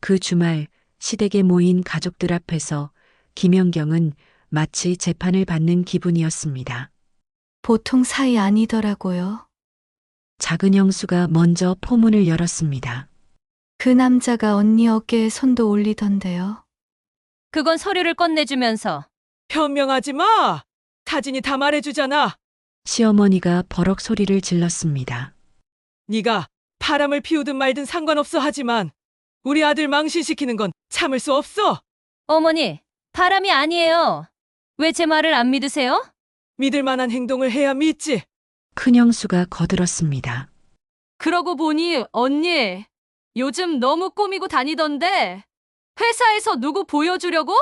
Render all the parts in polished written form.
그 주말 시댁에 모인 가족들 앞에서 김연경은 마치 재판을 받는 기분이었습니다. 보통 사이 아니더라고요. 작은 형수가 먼저 포문을 열었습니다. 그 남자가 언니 어깨에 손도 올리던데요. 그건 서류를 끝내주면서 변명하지 마! 사진이 다 말해주잖아. 시어머니가 버럭 소리를 질렀습니다. 네가 바람을 피우든 말든 상관없어 하지만 우리 아들 망신시키는 건 참을 수 없어. 어머니, 바람이 아니에요. 왜 제 말을 안 믿으세요? 믿을 만한 행동을 해야 믿지. 큰 형수가 거들었습니다. 그러고 보니 언니, 요즘 너무 꾸미고 다니던데 회사에서 누구 보여주려고?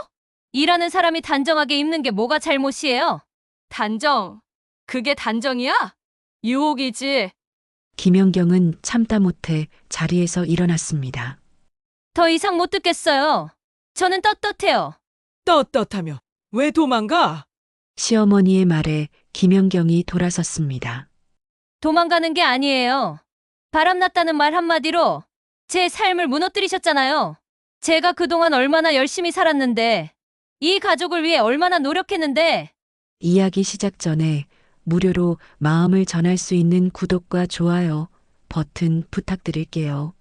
일하는 사람이 단정하게 입는 게 뭐가 잘못이에요? 단정? 그게 단정이야? 유혹이지. 김연경은 참다 못해 자리에서 일어났습니다. 더 이상 못 듣겠어요. 저는 떳떳해요. 떳떳하며 왜 도망가? 시어머니의 말에 김연경이 돌아섰습니다. 도망가는 게 아니에요. 바람났다는 말 한마디로 제 삶을 무너뜨리셨잖아요. 제가 그동안 얼마나 열심히 살았는데, 이 가족을 위해 얼마나 노력했는데, 이야기 시작 전에 무료로 마음을 전할 수 있는 구독과 좋아요 버튼 부탁드릴게요.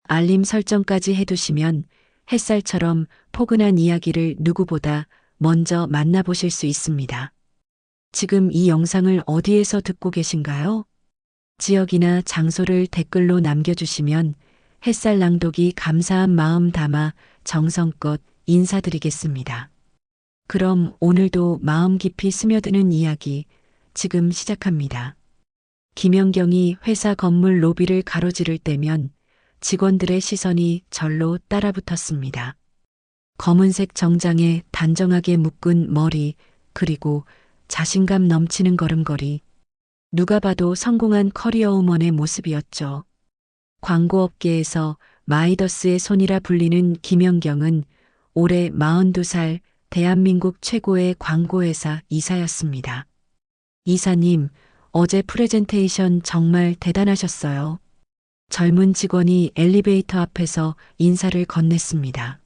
알림 설정까지 해두시면 햇살처럼 포근한 이야기를 누구보다 먼저 만나보실 수 있습니다. 지금 이 영상을 어디에서 듣고 계신가요? 지역이나 장소를 댓글로 남겨주시면 햇살 낭독이 감사한 마음 담아 정성껏 인사드리겠습니다. 그럼 오늘도 마음 깊이 스며드는 이야기 지금 시작합니다. 김연경이 회사 건물 로비를 가로지를 때면 직원들의 시선이 절로 따라붙었습니다. 검은색 정장에 단정하게 묶은 머리, 그리고 자신감 넘치는 걸음걸이. 누가 봐도 성공한 커리어 우먼의 모습이었죠. 광고업계에서 마이더스의 손이라 불리는 김연경은 올해 42살 대한민국 최고의 광고회사 이사였습니다. 이사님, 어제 프레젠테이션 정말 대단하셨어요. 젊은 직원이 엘리베이터 앞에서 인사를 건넸습니다.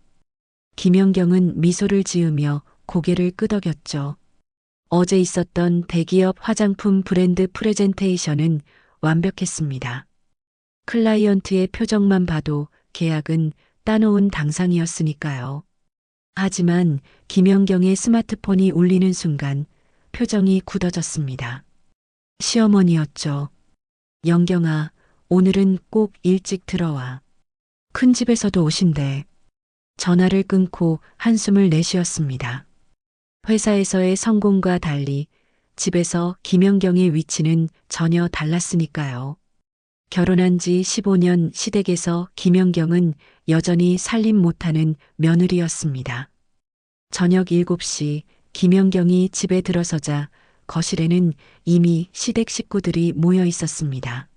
김연경은 미소를 지으며 고개를 끄덕였죠. 어제 있었던 대기업 화장품 브랜드 프레젠테이션은 완벽했습니다. 클라이언트의 표정만 봐도 계약은 따놓은 당상이었으니까요. 하지만 김연경의 스마트폰이 울리는 순간 표정이 굳어졌습니다. 시어머니였죠. 연경아, 오늘은 꼭 일찍 들어와. 큰 집에서도 오신대. 전화를 끊고 한숨을 내쉬었습니다. 회사에서의 성공과 달리 집에서 김연경의 위치는 전혀 달랐으니까요. 결혼한 지 15년 시댁에서 김연경은 여전히 살림 못하는 며느리였습니다. 저녁 7시 김연경이 집에 들어서자 거실에는 이미 시댁 식구들이 모여 있었습니다.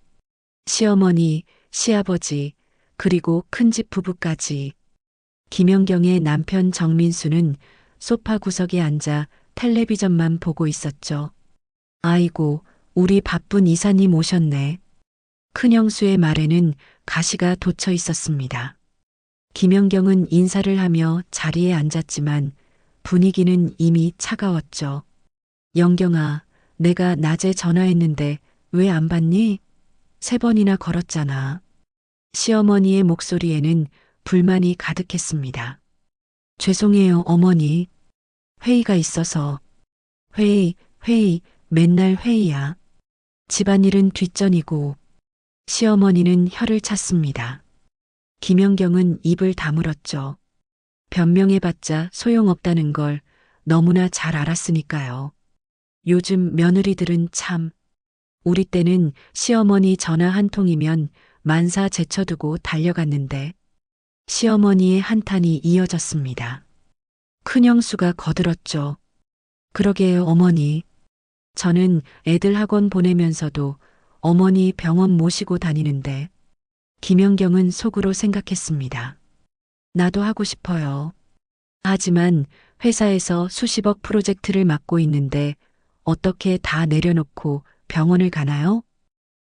시어머니, 시아버지, 그리고 큰집 부부까지. 김연경의 남편 정민수는 소파 구석에 앉아 텔레비전만 보고 있었죠. 아이고, 우리 바쁜 이사님 오셨네. 큰형수의 말에는 가시가 돋쳐 있었습니다. 김연경은 인사를 하며 자리에 앉았지만 분위기는 이미 차가웠죠. 연경아, 내가 낮에 전화했는데 왜 안 받니? 3번이나 걸었잖아. 시어머니의 목소리에는 불만이 가득했습니다. 죄송해요, 어머니. 회의가 있어서. 회의, 맨날 회의야. 집안일은 뒷전이고. 시어머니는 혀를 찼습니다. 김연경은 입을 다물었죠. 변명해봤자 소용없다는 걸 너무나 잘 알았으니까요. 요즘 며느리들은 참. 우리 때는 시어머니 전화 한 통이면 만사 제쳐두고 달려갔는데 시어머니의 한탄이 이어졌습니다. 큰형수가 거들었죠. 그러게요, 어머니. 저는 애들 학원 보내면서도 어머니 병원 모시고 다니는데 김연경은 속으로 생각했습니다. 나도 하고 싶어요. 하지만 회사에서 수십억 프로젝트를 맡고 있는데 어떻게 다 내려놓고 병원을 가나요?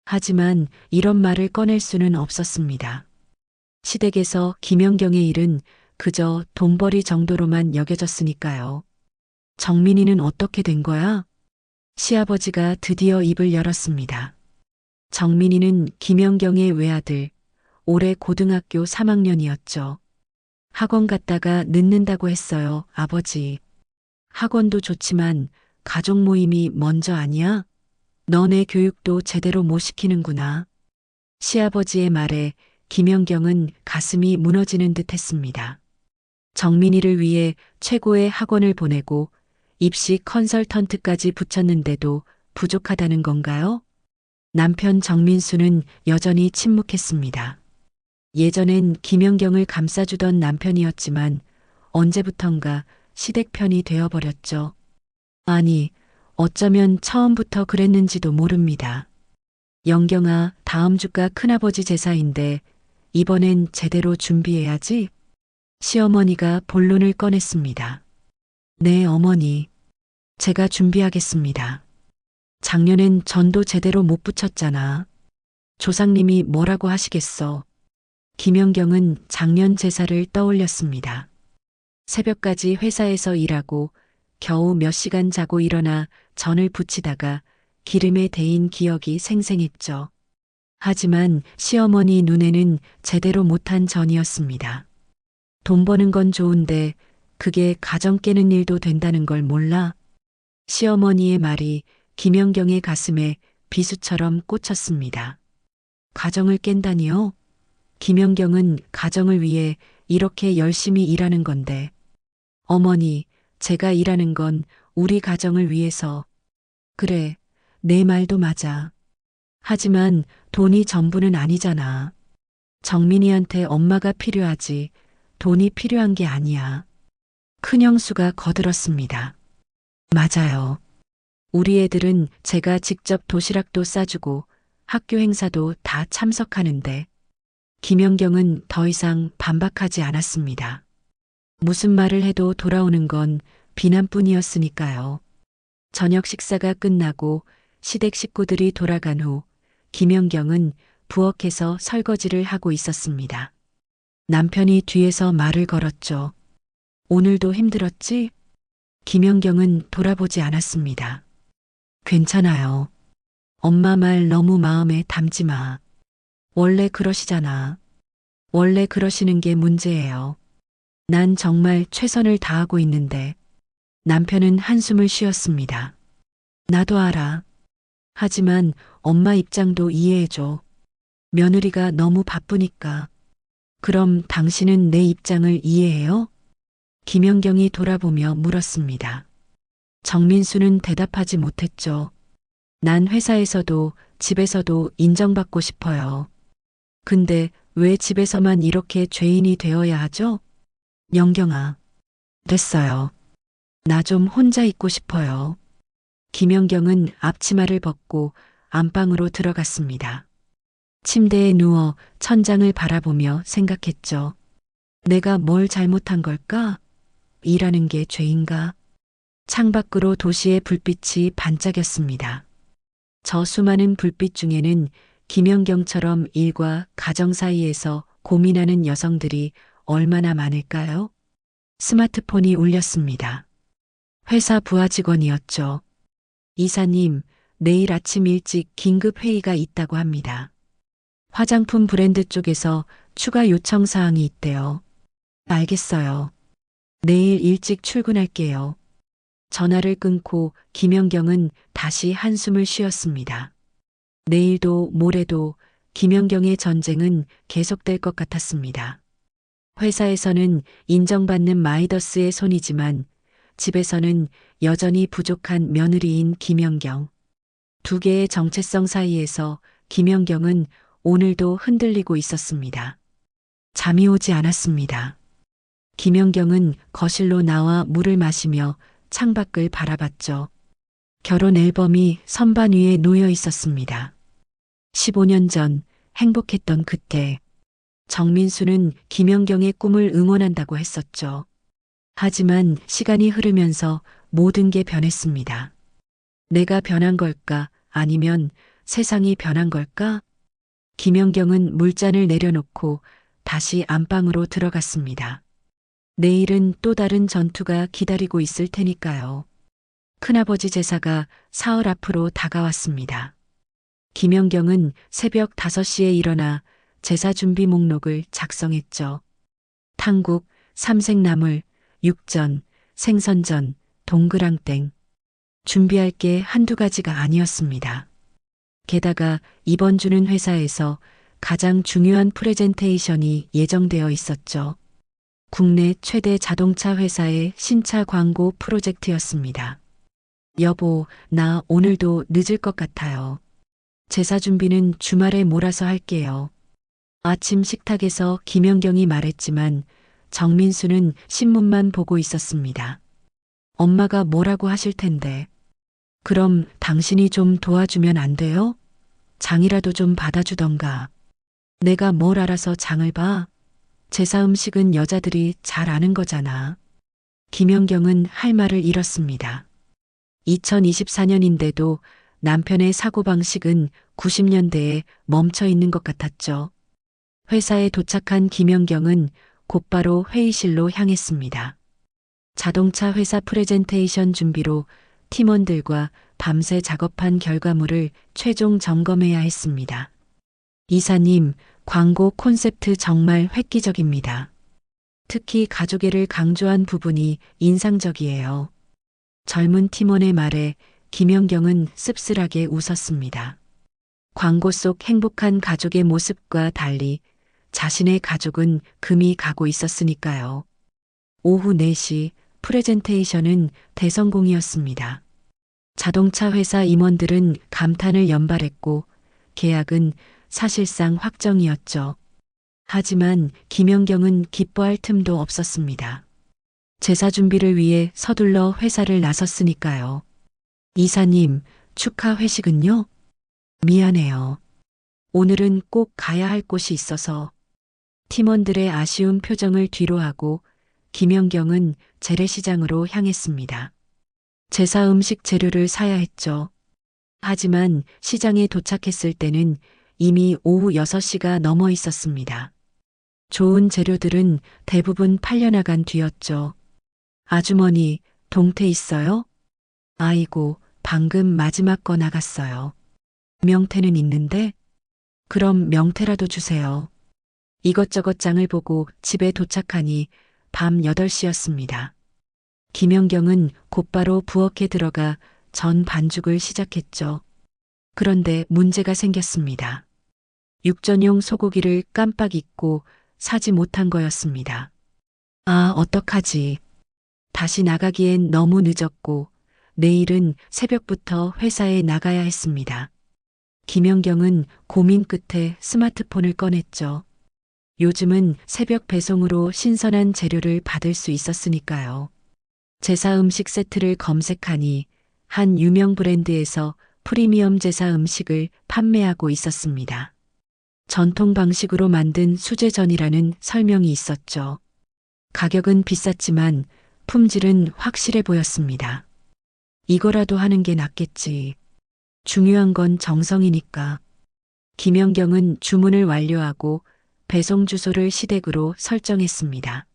하지만 이런 말을 꺼낼 수는 없었습니다. 시댁에서 김연경의 일은 그저 돈벌이 정도로만 여겨졌으니까요. 정민이는 어떻게 된 거야? 시아버지가 드디어 입을 열었습니다. 정민이는 김연경의 외아들, 올해 고등학교 3학년이었죠. 학원 갔다가 늦는다고 했어요, 아버지. 학원도 좋지만 가족 모임이 먼저 아니야? 너네 교육도 제대로 못 시키는구나. 시아버지의 말에 김연경은 가슴이 무너지는 듯 했습니다. 정민이를 위해 최고의 학원을 보내고 입시 컨설턴트까지 붙였는데도 부족하다는 건가요? 남편 정민수는 여전히 침묵했습니다. 예전엔 김연경을 감싸주던 남편이었지만 언제부턴가 시댁 편이 되어버렸죠. 아니, 어쩌면 처음부터 그랬는지도 모릅니다. 영경아, 다음 주가 큰아버지 제사인데 이번엔 제대로 준비해야지. 시어머니가 본론을 꺼냈습니다. 네, 어머니. 제가 준비하겠습니다. 작년엔 전도 제대로 못 붙였잖아. 조상님이 뭐라고 하시겠어. 김연경은 작년 제사를 떠올렸습니다. 새벽까지 회사에서 일하고 겨우 몇 시간 자고 일어나 전을 부치다가 기름에 데인 기억이 생생했죠. 하지만 시어머니 눈에는 제대로 못한 전이었습니다. 돈 버는 건 좋은데 그게 가정 깨는 일도 된다는 걸 몰라? 시어머니의 말이 김연경의 가슴에 비수처럼 꽂혔습니다. 가정을 깬다니요? 김연경은 가정을 위해 이렇게 열심히 일하는 건데. 어머니, 제가 일하는 건 우리 가정을 위해서. 그래, 내 말도 맞아. 하지만 돈이 전부는 아니잖아. 정민이한테 엄마가 필요하지 돈이 필요한 게 아니야. 큰형수가 거들었습니다. 맞아요. 우리 애들은 제가 직접 도시락도 싸주고 학교 행사도 다 참석하는데. 김연경은 더 이상 반박하지 않았습니다. 무슨 말을 해도 돌아오는 건 비난뿐이었으니까요. 저녁 식사가 끝나고 시댁 식구들이 돌아간 후 김연경은 부엌에서 설거지를 하고 있었습니다. 남편이 뒤에서 말을 걸었죠. 오늘도 힘들었지? 김연경은 돌아보지 않았습니다. 괜찮아요. 엄마 말 너무 마음에 담지 마. 원래 그러시잖아. 원래 그러시는 게 문제예요. 난 정말 최선을 다하고 있는데. 남편은 한숨을 쉬었습니다. 나도 알아. 하지만 엄마 입장도 이해해줘. 며느리가 너무 바쁘니까. 그럼 당신은 내 입장을 이해해요? 김연경이 돌아보며 물었습니다. 정민수는 대답하지 못했죠. 난 회사에서도 집에서도 인정받고 싶어요. 근데 왜 집에서만 이렇게 죄인이 되어야 하죠? 연경아. 됐어요. 나 좀 혼자 있고 싶어요. 김연경은 앞치마를 벗고 안방으로 들어갔습니다. 침대에 누워 천장을 바라보며 생각했죠. 내가 뭘 잘못한 걸까? 일하는 게 죄인가? 창밖으로 도시의 불빛이 반짝였습니다. 저 수많은 불빛 중에는 김연경처럼 일과 가정 사이에서 고민하는 여성들이 얼마나 많을까요? 스마트폰이 울렸습니다. 회사 부하 직원이었죠. 이사님, 내일 아침 일찍 긴급 회의가 있다고 합니다. 화장품 브랜드 쪽에서 추가 요청 사항이 있대요. 알겠어요. 내일 일찍 출근할게요. 전화를 끊고 김연경은 다시 한숨을 쉬었습니다. 내일도 모레도 김연경의 전쟁은 계속될 것 같았습니다. 회사에서는 인정받는 마이더스의 손이지만 집에서는 여전히 부족한 며느리인 김연경. 두 개의 정체성 사이에서 김연경은 오늘도 흔들리고 있었습니다. 잠이 오지 않았습니다. 김연경은 거실로 나와 물을 마시며 창밖을 바라봤죠. 결혼 앨범이 선반 위에 놓여 있었습니다. 15년 전 행복했던 그때 정민수는 김연경의 꿈을 응원한다고 했었죠. 하지만 시간이 흐르면서 모든 게 변했습니다. 내가 변한 걸까? 아니면 세상이 변한 걸까? 김연경은 물잔을 내려놓고 다시 안방으로 들어갔습니다. 내일은 또 다른 전투가 기다리고 있을 테니까요. 큰아버지 제사가 사흘 앞으로 다가왔습니다. 김연경은 새벽 5시에 일어나 제사 준비 목록을 작성했죠. 탕국, 삼색나물, 육전, 생선전, 동그랑땡. 준비할 게 한두 가지가 아니었습니다. 게다가 이번 주는 회사에서 가장 중요한 프레젠테이션이 예정되어 있었죠. 국내 최대 자동차 회사의 신차 광고 프로젝트였습니다. 여보, 나 오늘도 늦을 것 같아요. 제사 준비는 주말에 몰아서 할게요. 아침 식탁에서 김연경이 말했지만 정민수는 신문만 보고 있었습니다. 엄마가 뭐라고 하실 텐데. 그럼 당신이 좀 도와주면 안 돼요? 장이라도 좀 받아주던가. 내가 뭘 알아서 장을 봐? 제사 음식은 여자들이 잘 아는 거잖아. 김연경은 할 말을 잃었습니다. 2024년인데도 남편의 사고방식은 90년대에 멈춰 있는 것 같았죠. 회사에 도착한 김연경은 곧바로 회의실로 향했습니다. 자동차 회사 프레젠테이션 준비로 팀원들과 밤새 작업한 결과물을 최종 점검해야 했습니다. 이사님, 광고 콘셉트 정말 획기적입니다. 특히 가족애를 강조한 부분이 인상적이에요. 젊은 팀원의 말에 김연경은 씁쓸하게 웃었습니다. 광고 속 행복한 가족의 모습과 달리 자신의 가족은 금이 가고 있었으니까요. 오후 4시 프레젠테이션은 대성공이었습니다. 자동차 회사 임원들은 감탄을 연발했고 계약은 사실상 확정이었죠. 하지만 김연경은 기뻐할 틈도 없었습니다. 제사 준비를 위해 서둘러 회사를 나섰으니까요. 이사님, 축하 회식은요? 미안해요. 오늘은 꼭 가야 할 곳이 있어서. 팀원들의 아쉬운 표정을 뒤로하고 김연경은 재래시장으로 향했습니다. 제사 음식 재료를 사야 했죠. 하지만 시장에 도착했을 때는 이미 오후 6시가 넘어 있었습니다. 좋은 재료들은 대부분 팔려나간 뒤였죠. 아주머니, 동태 있어요? 아이고, 방금 마지막 거 나갔어요. 명태는 있는데? 그럼 명태라도 주세요. 이것저것 장을 보고 집에 도착하니 밤 8시였습니다. 김연경은 곧바로 부엌에 들어가 전 반죽을 시작했죠. 그런데 문제가 생겼습니다. 육전용 소고기를 깜빡 잊고 사지 못한 거였습니다. 아, 어떡하지. 다시 나가기엔 너무 늦었고 내일은 새벽부터 회사에 나가야 했습니다. 김연경은 고민 끝에 스마트폰을 꺼냈죠. 요즘은 새벽 배송으로 신선한 재료를 받을 수 있었으니까요. 제사 음식 세트를 검색하니 한 유명 브랜드에서 프리미엄 제사 음식을 판매하고 있었습니다. 전통 방식으로 만든 수제전이라는 설명이 있었죠. 가격은 비쌌지만 품질은 확실해 보였습니다. 이거라도 하는 게 낫겠지. 중요한 건 정성이니까. 김연경은 주문을 완료하고 배송 주소를 시댁으로 설정했습니다.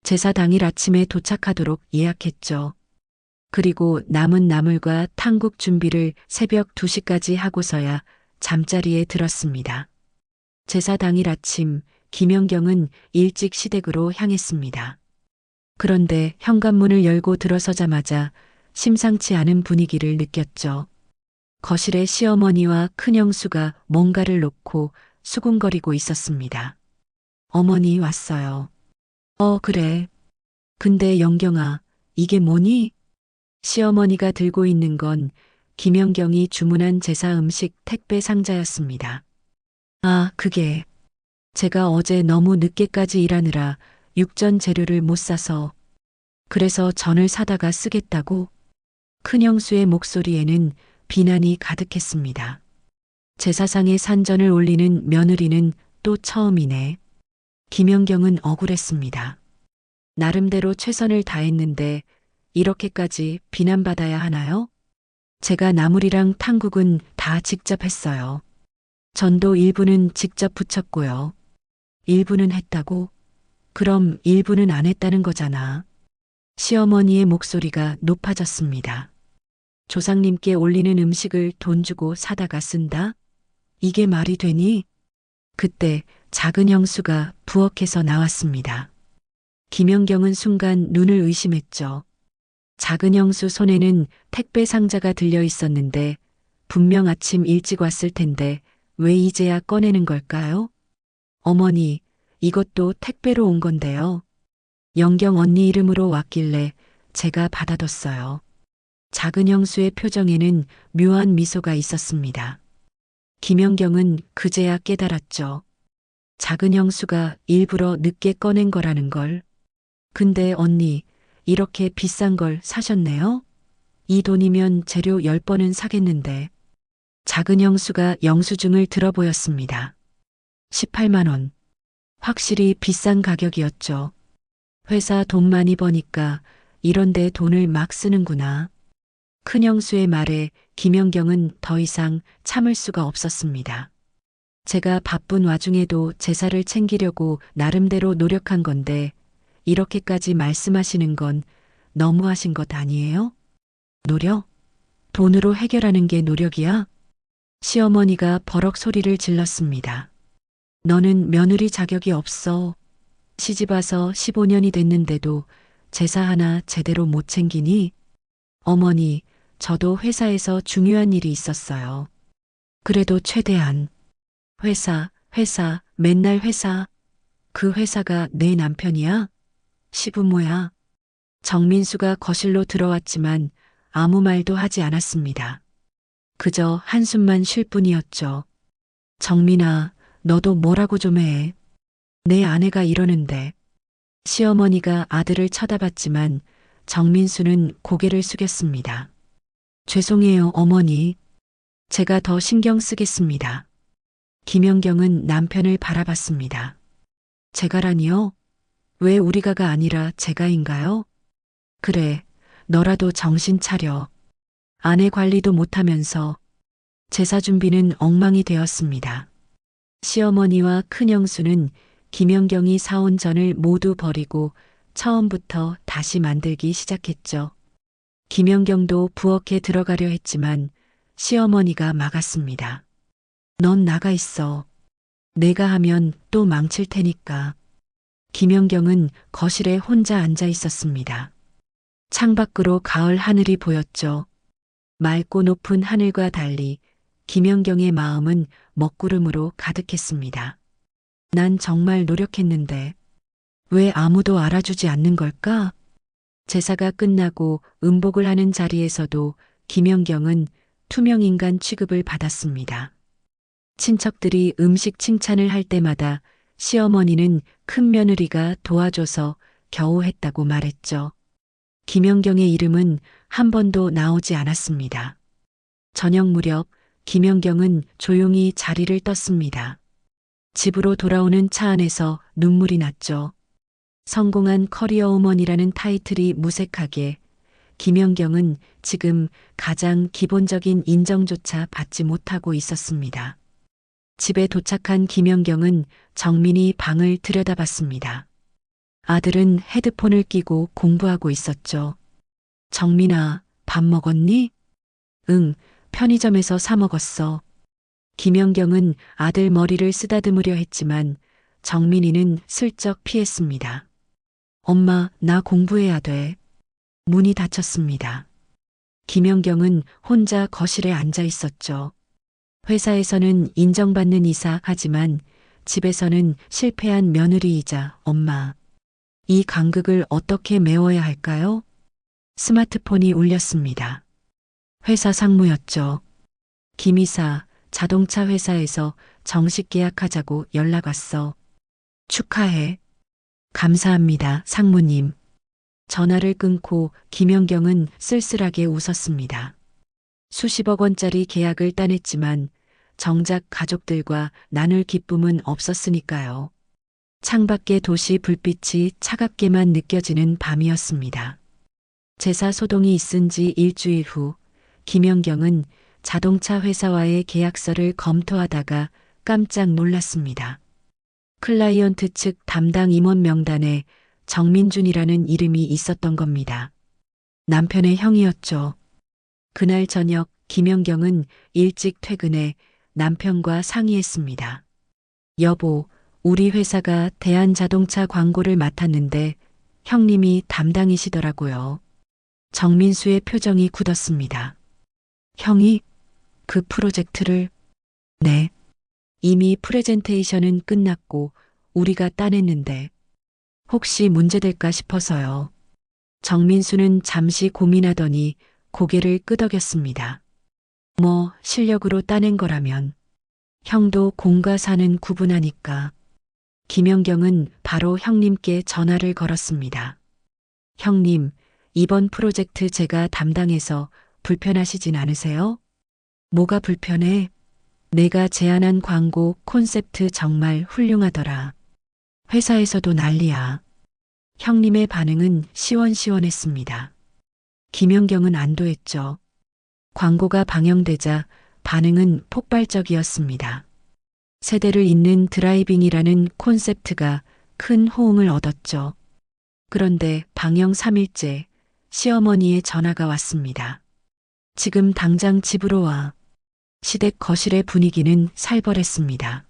제사 당일 아침에 도착하도록 예약했죠. 그리고 남은 나물과 탕국 준비를 새벽 2시까지 하고서야 잠자리에 들었습니다. 제사 당일 아침 김연경은 일찍 시댁으로 향했습니다. 그런데 현관문을 열고 들어서자마자 심상치 않은 분위기를 느꼈죠. 거실에 시어머니와 큰형수가 뭔가를 놓고 수군거리고 있었습니다. 어머니 왔어요. 그래. 근데 영경아, 이게 뭐니? 시어머니가 들고 있는 건 김연경이 주문한 제사 음식 택배 상자였습니다. 아, 그게 제가 어제 너무 늦게까지 일하느라 육전 재료를 못 사서 그래서 전을 사다가 쓰겠다고? 큰형수의 목소리에는 비난이 가득했습니다. 제사상에 산전을 올리는 며느리는 또 처음이네. 김연경은 억울했습니다. 나름대로 최선을 다했는데 이렇게까지 비난받아야 하나요? 제가 나물이랑 탕국은 다 직접 했어요. 전도 일부는 직접 부쳤고요. 일부는 했다고? 그럼 일부는 안 했다는 거잖아. 시어머니의 목소리가 높아졌습니다. 조상님께 올리는 음식을 돈 주고 사다가 쓴다? 이게 말이 되니? 그때 작은 형수가 부엌에서 나왔습니다. 김연경은 순간 눈을 의심했죠. 작은 형수 손에는 택배 상자가 들려 있었는데 분명 아침 일찍 왔을 텐데 왜 이제야 꺼내는 걸까요? 어머니, 이것도 택배로 온 건데요. 연경 언니 이름으로 왔길래 제가 받아뒀어요. 작은 형수의 표정에는 묘한 미소가 있었습니다. 김연경은 그제야 깨달았죠. 작은 형수가 일부러 늦게 꺼낸 거라는 걸. 근데 언니, 이렇게 비싼 걸 사셨네요? 이 돈이면 재료 10번은 사겠는데. 작은 형수가 영수증을 들어 보였습니다. 18만 원. 확실히 비싼 가격이었죠. 회사 돈 많이 버니까 이런데 돈을 막 쓰는구나. 큰형수의 말에 김연경은 더 이상 참을 수가 없었습니다. 제가 바쁜 와중에도 제사를 챙기려고 나름대로 노력한 건데 이렇게까지 말씀하시는 건 너무하신 것 아니에요? 노력? 돈으로 해결하는 게 노력이야? 시어머니가 버럭 소리를 질렀습니다. 너는 며느리 자격이 없어. 시집와서 15년이 됐는데도 제사 하나 제대로 못 챙기니? 어머니, 저도 회사에서 중요한 일이 있었어요. 그래도 최대한. 회사, 맨날 회사. 그 회사가 내 남편이야? 시부모야. 정민수가 거실로 들어왔지만 아무 말도 하지 않았습니다. 그저 한숨만 쉴 뿐이었죠. 정민아, 너도 뭐라고 좀 해. 내 아내가 이러는데. 시어머니가 아들을 쳐다봤지만 정민수는 고개를 숙였습니다. 죄송해요, 어머니. 제가 더 신경 쓰겠습니다. 김연경은 남편을 바라봤습니다. 제가라니요? 왜 우리가가 아니라 제가인가요? 그래, 너라도 정신 차려. 아내 관리도 못하면서 제사 준비는 엉망이 되었습니다. 시어머니와 큰형수는 김연경이 사온 전을 모두 버리고 처음부터 다시 만들기 시작했죠. 김연경도 부엌에 들어가려 했지만 시어머니가 막았습니다. 넌 나가 있어. 내가 하면 또 망칠 테니까. 김연경은 거실에 혼자 앉아 있었습니다. 창밖으로 가을 하늘이 보였죠. 맑고 높은 하늘과 달리 김연경의 마음은 먹구름으로 가득했습니다. 난 정말 노력했는데 왜 아무도 알아주지 않는 걸까? 제사가 끝나고 음복을 하는 자리에서도 김연경은 투명인간 취급을 받았습니다. 친척들이 음식 칭찬을 할 때마다 시어머니는 큰 며느리가 도와줘서 겨우 했다고 말했죠. 김연경의 이름은 한 번도 나오지 않았습니다. 저녁 무렵 김연경은 조용히 자리를 떴습니다. 집으로 돌아오는 차 안에서 눈물이 났죠. 성공한 커리어 우먼이라는 타이틀이 무색하게 김연경은 지금 가장 기본적인 인정조차 받지 못하고 있었습니다. 집에 도착한 김연경은 정민이 방을 들여다봤습니다. 아들은 헤드폰을 끼고 공부하고 있었죠. 정민아, 밥 먹었니? 응, 편의점에서 사 먹었어. 김연경은 아들 머리를 쓰다듬으려 했지만 정민이는 슬쩍 피했습니다. 엄마, 나 공부해야 돼. 문이 닫혔습니다. 김연경은 혼자 거실에 앉아 있었죠. 회사에서는 인정받는 이사 하지만 집에서는 실패한 며느리이자 엄마. 이 간극을 어떻게 메워야 할까요? 스마트폰이 울렸습니다. 회사 상무였죠. 김 이사, 자동차 회사에서 정식 계약하자고 연락 왔어. 축하해. 감사합니다, 상무님. 전화를 끊고 김연경은 쓸쓸하게 웃었습니다. 수십억 원짜리 계약을 따냈지만 정작 가족들과 나눌 기쁨은 없었으니까요. 창밖의 도시 불빛이 차갑게만 느껴지는 밤이었습니다. 제사 소동이 있은 지 일주일 후 김연경은 자동차 회사와의 계약서를 검토하다가 깜짝 놀랐습니다. 클라이언트 측 담당 임원 명단에 정민준이라는 이름이 있었던 겁니다. 남편의 형이었죠. 그날 저녁 김연경은 일찍 퇴근해 남편과 상의했습니다. 여보, 우리 회사가 대한자동차 광고를 맡았는데 형님이 담당이시더라고요. 정민수의 표정이 굳었습니다. 형이 그 프로젝트를? 네. 이미 프레젠테이션은 끝났고 우리가 따냈는데 혹시 문제될까 싶어서요. 정민수는 잠시 고민하더니 고개를 끄덕였습니다. 뭐 실력으로 따낸 거라면 형도 공과 사는 구분하니까. 김연경은 바로 형님께 전화를 걸었습니다. 형님, 이번 프로젝트 제가 담당해서 불편하시진 않으세요? 뭐가 불편해? 내가 제안한 광고 콘셉트 정말 훌륭하더라. 회사에서도 난리야. 형님의 반응은 시원시원했습니다. 김연경은 안도했죠. 광고가 방영되자 반응은 폭발적이었습니다. 세대를 잇는 드라이빙이라는 콘셉트가 큰 호응을 얻었죠. 그런데 방영 3일째 시어머니의 전화가 왔습니다. 지금 당장 집으로 와. 시댁 거실의 분위기는 살벌했습니다.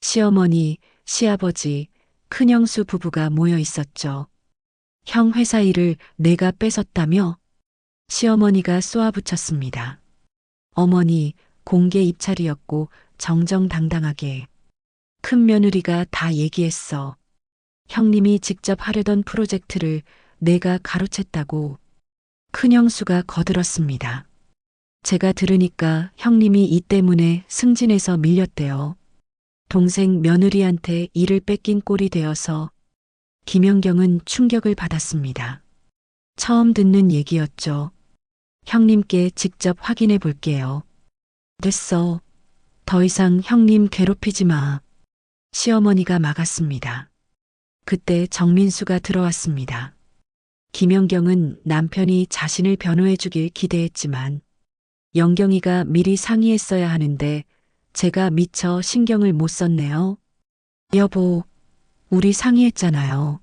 시어머니, 시아버지, 큰형수 부부가 모여 있었죠. 형 회사 일을 내가 뺏었다며? 시어머니가 쏘아붙였습니다. 어머니, 공개 입찰이었고 정정당당하게. 큰 며느리가 다 얘기했어. 형님이 직접 하려던 프로젝트를 내가 가로챘다고. 큰형수가 거들었습니다. 제가 들으니까 형님이 이 때문에 승진해서 밀렸대요. 동생 며느리한테 일을 뺏긴 꼴이 되어서. 김연경은 충격을 받았습니다. 처음 듣는 얘기였죠. 형님께 직접 확인해 볼게요. 됐어. 더 이상 형님 괴롭히지 마. 시어머니가 막았습니다. 그때 정민수가 들어왔습니다. 김연경은 남편이 자신을 변호해 주길 기대했지만 연경이가 미리 상의했어야 하는데 제가 미처 신경을 못 썼네요. 여보, 우리 상의했잖아요.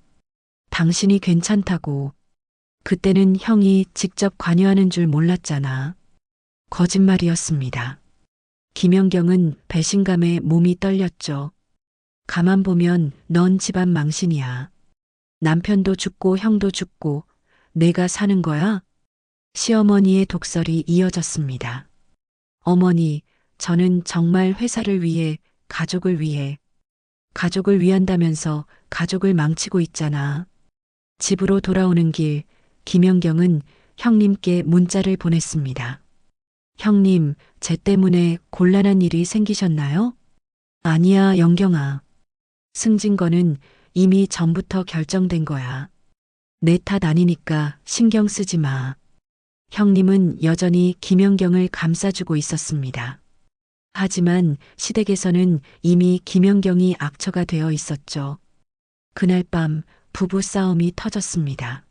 당신이 괜찮다고. 그때는 형이 직접 관여하는 줄 몰랐잖아. 거짓말이었습니다. 김연경은 배신감에 몸이 떨렸죠. 가만 보면 넌 집안 망신이야. 남편도 죽고 형도 죽고 내가 사는 거야? 시어머니의 독설이 이어졌습니다. 어머니, 저는 정말 회사를 위해, 가족을 위해. 가족을 위한다면서 가족을 망치고 있잖아. 집으로 돌아오는 길, 김연경은 형님께 문자를 보냈습니다. 형님, 쟤 때문에 곤란한 일이 생기셨나요? 아니야, 연경아. 승진거는 이미 전부터 결정된 거야. 내 탓 아니니까 신경 쓰지 마. 형님은 여전히 김연경을 감싸주고 있었습니다. 하지만 시댁에서는 이미 김연경이 악처가 되어 있었죠. 그날 밤 부부 싸움이 터졌습니다.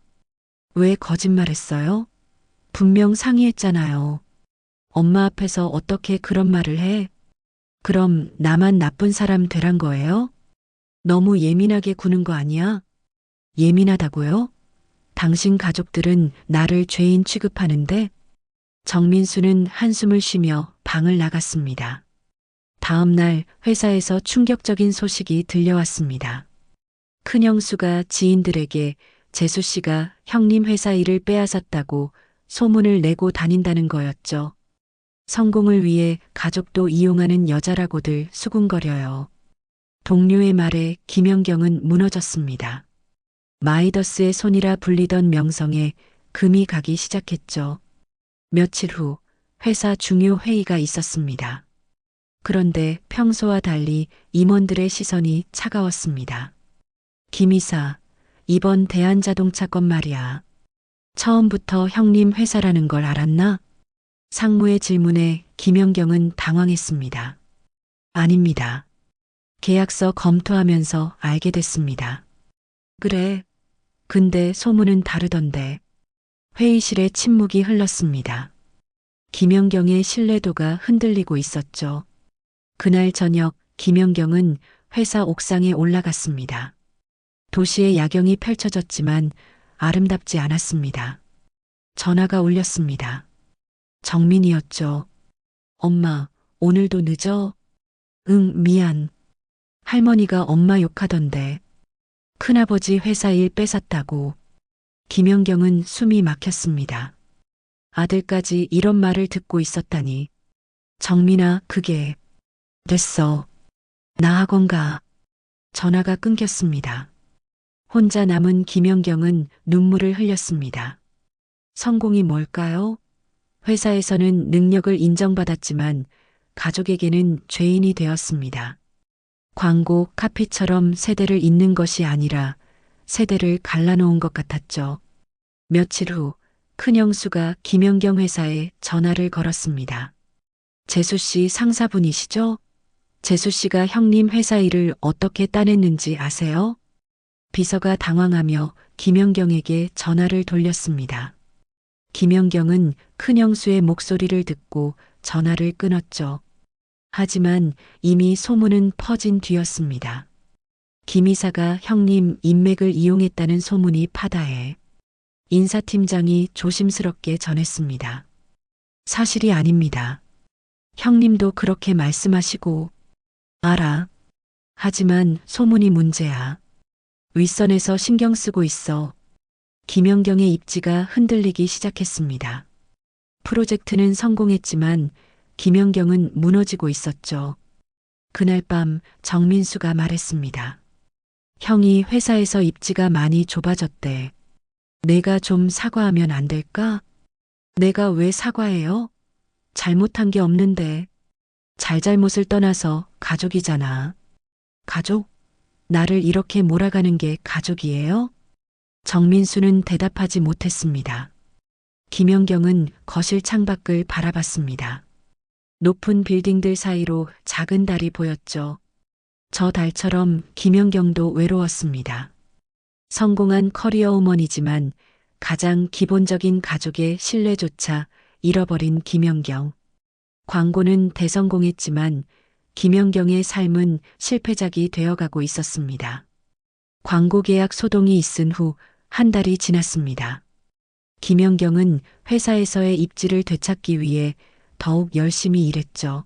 왜 거짓말했어요? 분명 상의했잖아요. 엄마 앞에서 어떻게 그런 말을 해? 그럼 나만 나쁜 사람 되란 거예요? 너무 예민하게 구는 거 아니야? 예민하다고요? 당신 가족들은 나를 죄인 취급하는데? 정민수는 한숨을 쉬며 방을 나갔습니다. 다음 날 회사에서 충격적인 소식이 들려왔습니다. 큰형수가 지인들에게 재수 씨가 형님 회사 일을 빼앗았다고 소문을 내고 다닌다는 거였죠. 성공을 위해 가족도 이용하는 여자라고들 수군거려요. 동료의 말에 김연경은 무너졌습니다. 마이더스의 손이라 불리던 명성에 금이 가기 시작했죠. 며칠 후 회사 중요 회의가 있었습니다. 그런데 평소와 달리 임원들의 시선이 차가웠습니다. 김 이사, 이번 대한자동차 건 말이야. 처음부터 형님 회사라는 걸 알았나? 상무의 질문에 김연경은 당황했습니다. 아닙니다. 계약서 검토하면서 알게 됐습니다. 그래. 근데 소문은 다르던데. 회의실에 침묵이 흘렀습니다. 김연경의 신뢰도가 흔들리고 있었죠. 그날 저녁 김연경은 회사 옥상에 올라갔습니다. 도시의 야경이 펼쳐졌지만 아름답지 않았습니다. 전화가 울렸습니다. 정민이었죠. 엄마, 오늘도 늦어? 응, 미안. 할머니가 엄마 욕하던데. 큰아버지 회사 일 뺏었다고. 김연경은 숨이 막혔습니다. 아들까지 이런 말을 듣고 있었다니. 정민아, 그게. 됐어. 나 학원 가. 전화가 끊겼습니다. 혼자 남은 김연경은 눈물을 흘렸습니다. 성공이 뭘까요? 회사에서는 능력을 인정받았지만 가족에게는 죄인이 되었습니다. 광고, 카피처럼 세대를 잇는 것이 아니라 세대를 갈라놓은 것 같았죠. 며칠 후 큰형수가 김연경 회사에 전화를 걸었습니다. 재수 씨 상사분이시죠? 재수 씨가 형님 회사 일을 어떻게 따냈는지 아세요? 비서가 당황하며 김연경에게 전화를 돌렸습니다. 김연경은 큰형수의 목소리를 듣고 전화를 끊었죠. 하지만 이미 소문은 퍼진 뒤였습니다. 김 이사가 형님 인맥을 이용했다는 소문이 파다해 인사팀장이 조심스럽게 전했습니다. 사실이 아닙니다. 형님도 그렇게 말씀하시고. 알아. 하지만 소문이 문제야. 윗선에서 신경 쓰고 있어. 김연경의 입지가 흔들리기 시작했습니다. 프로젝트는 성공했지만 김연경은 무너지고 있었죠. 그날 밤 정민수가 말했습니다. 형이 회사에서 입지가 많이 좁아졌대. 내가 좀 사과하면 안 될까? 내가 왜 사과해요? 잘못한 게 없는데. 잘잘못을 떠나서 가족이잖아. 가족? 나를 이렇게 몰아가는 게 가족이에요? 정민수는 대답하지 못했습니다. 김연경은 거실 창밖을 바라봤습니다. 높은 빌딩들 사이로 작은 달이 보였죠. 저 달처럼 김연경도 외로웠습니다. 성공한 커리어 우먼이지만 가장 기본적인 가족의 신뢰조차 잃어버린 김연경. 광고는 대성공했지만 김연경의 삶은 실패작이 되어가고 있었습니다. 광고 계약 소동이 있은 후 한 달이 지났습니다. 김연경은 회사에서의 입지를 되찾기 위해 더욱 열심히 일했죠.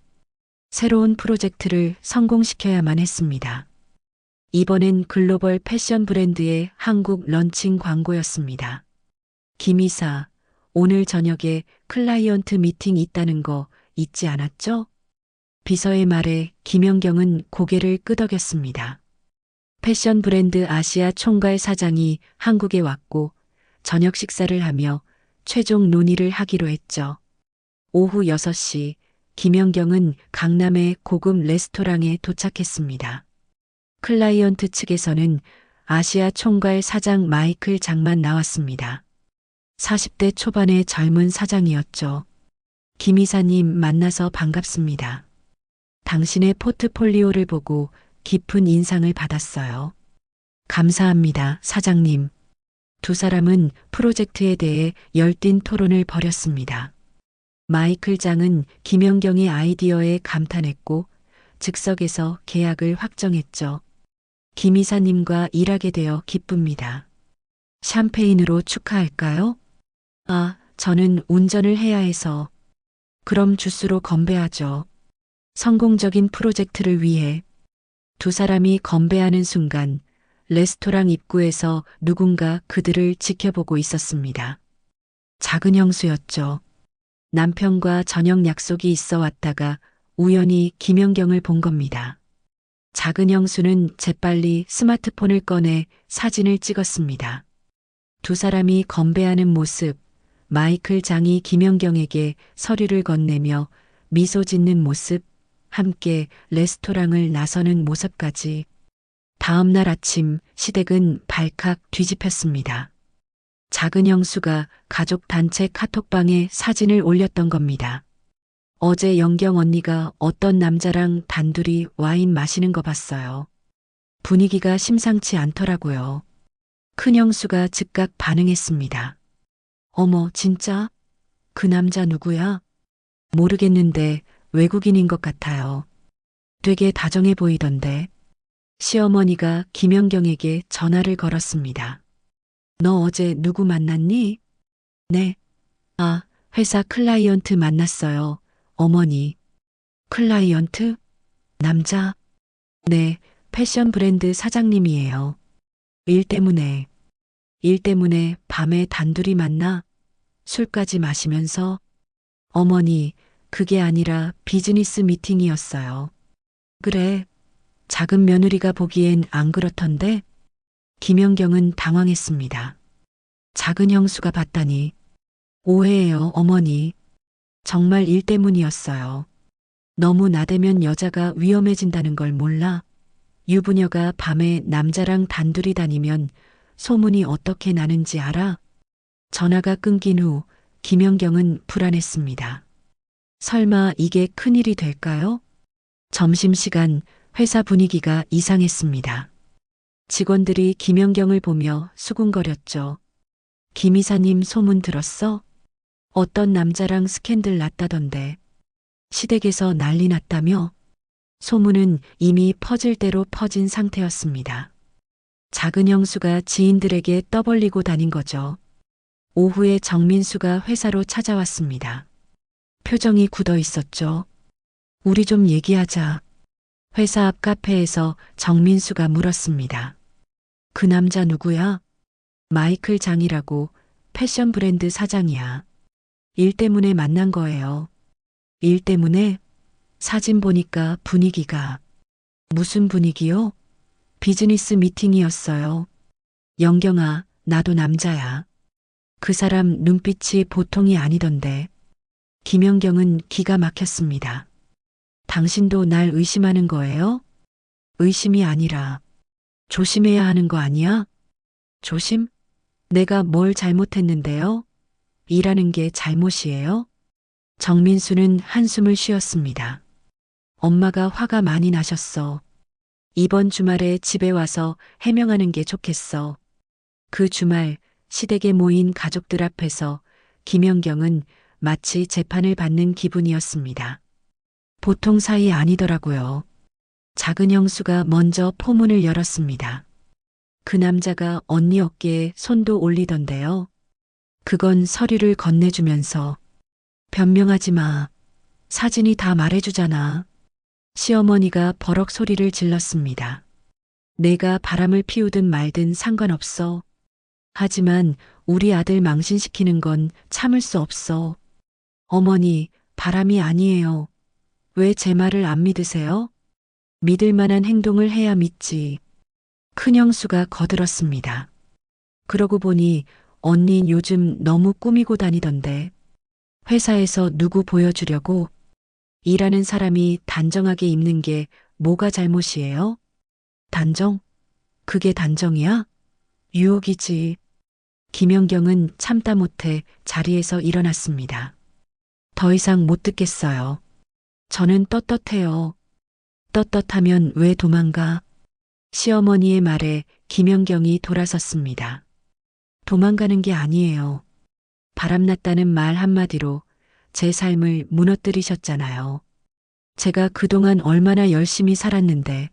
새로운 프로젝트를 성공시켜야만 했습니다. 이번엔 글로벌 패션 브랜드의 한국 런칭 광고였습니다. 김 이사, 오늘 저녁에 클라이언트 미팅 있다는 거 잊지 않았죠? 비서의 말에 김연경은 고개를 끄덕였습니다. 패션 브랜드 아시아 총괄 사장이 한국에 왔고 저녁 식사를 하며 최종 논의를 하기로 했죠. 오후 6시 김연경은 강남의 고급 레스토랑에 도착했습니다. 클라이언트 측에서는 아시아 총괄 사장 마이클 장만 나왔습니다. 40대 초반의 젊은 사장이었죠. 김 이사님 만나서 반갑습니다. 당신의 포트폴리오를 보고 깊은 인상을 받았어요. 감사합니다, 사장님. 두 사람은 프로젝트에 대해 열띤 토론을 벌였습니다. 마이클 장은 김연경의 아이디어에 감탄했고 즉석에서 계약을 확정했죠. 김 이사님과 일하게 되어 기쁩니다. 샴페인으로 축하할까요? 아, 저는 운전을 해야 해서. 그럼 주스로 건배하죠. 성공적인 프로젝트를 위해. 두 사람이 건배하는 순간 레스토랑 입구에서 누군가 그들을 지켜보고 있었습니다. 작은 형수였죠. 남편과 저녁 약속이 있어 왔다가 우연히 김연경을 본 겁니다. 작은 형수는 재빨리 스마트폰을 꺼내 사진을 찍었습니다. 두 사람이 건배하는 모습, 마이클 장이 김연경에게 서류를 건네며 미소 짓는 모습, 함께 레스토랑을 나서는 모습까지. 다음 날 아침 시댁은 발칵 뒤집혔습니다. 작은 형수가 가족 단체 카톡방에 사진을 올렸던 겁니다. 어제 연경 언니가 어떤 남자랑 단둘이 와인 마시는 거 봤어요. 분위기가 심상치 않더라고요. 큰 형수가 즉각 반응했습니다. 어머, 진짜? 그 남자 누구야? 모르겠는데 외국인인 것 같아요. 되게 다정해 보이던데. 시어머니가 김연경에게 전화를 걸었습니다. 너 어제 누구 만났니? 네. 아, 회사 클라이언트 만났어요. 어머니. 클라이언트? 남자? 네, 패션 브랜드 사장님이에요. 일 때문에. 일 때문에 밤에 단둘이 만나 술까지 마시면서 어머니, 그게 아니라 비즈니스 미팅이었어요. 그래. 작은 며느리가 보기엔 안 그렇던데? 김연경은 당황했습니다. 작은 형수가 봤다니. 오해예요, 어머니. 정말 일 때문이었어요. 너무 나대면 여자가 위험해진다는 걸 몰라. 유부녀가 밤에 남자랑 단둘이 다니면 소문이 어떻게 나는지 알아? 전화가 끊긴 후 김연경은 불안했습니다. 설마 이게 큰일이 될까요? 점심시간 회사 분위기가 이상했습니다. 직원들이 김연경을 보며 수군거렸죠. 김 이사님 소문 들었어? 어떤 남자랑 스캔들 났다던데. 시댁에서 난리 났다며? 소문은 이미 퍼질 대로 퍼진 상태였습니다. 작은 형수가 지인들에게 떠벌리고 다닌 거죠. 오후에 정민수가 회사로 찾아왔습니다. 표정이 굳어 있었죠. 우리 좀 얘기하자. 회사 앞 카페에서 정민수가 물었습니다. 그 남자 누구야? 마이클 장이라고 패션 브랜드 사장이야. 일 때문에 만난 거예요. 일 때문에? 사진 보니까 분위기가. 무슨 분위기요? 비즈니스 미팅이었어요. 영경아, 나도 남자야. 그 사람 눈빛이 보통이 아니던데. 김연경은 기가 막혔습니다. 당신도 날 의심하는 거예요? 의심이 아니라 조심해야 하는 거 아니야? 조심? 내가 뭘 잘못했는데요? 일하는 게 잘못이에요? 정민수는 한숨을 쉬었습니다. 엄마가 화가 많이 나셨어. 이번 주말에 집에 와서 해명하는 게 좋겠어. 그 주말 시댁에 모인 가족들 앞에서 김연경은 마치 재판을 받는 기분이었습니다. 보통 사이 아니더라고요. 작은 형수가 먼저 포문을 열었습니다. 그 남자가 언니 어깨에 손도 올리던데요. 그건 서류를 건네주면서 변명하지 마. 사진이 다 말해주잖아. 시어머니가 버럭 소리를 질렀습니다. 내가 바람을 피우든 말든 상관없어. 하지만 우리 아들 망신시키는 건 참을 수 없어. 어머니, 바람이 아니에요. 왜 제 말을 안 믿으세요? 믿을 만한 행동을 해야 믿지. 큰형수가 거들었습니다. 그러고 보니 언니 요즘 너무 꾸미고 다니던데. 회사에서 누구 보여주려고? 일하는 사람이 단정하게 입는 게 뭐가 잘못이에요? 단정? 그게 단정이야? 유혹이지. 김연경은 참다 못해 자리에서 일어났습니다. 더 이상 못 듣겠어요. 저는 떳떳해요. 떳떳하면 왜 도망가? 시어머니의 말에 김연경이 돌아섰습니다. 도망가는 게 아니에요. 바람났다는 말 한마디로 제 삶을 무너뜨리셨잖아요. 제가 그동안 얼마나 열심히 살았는데,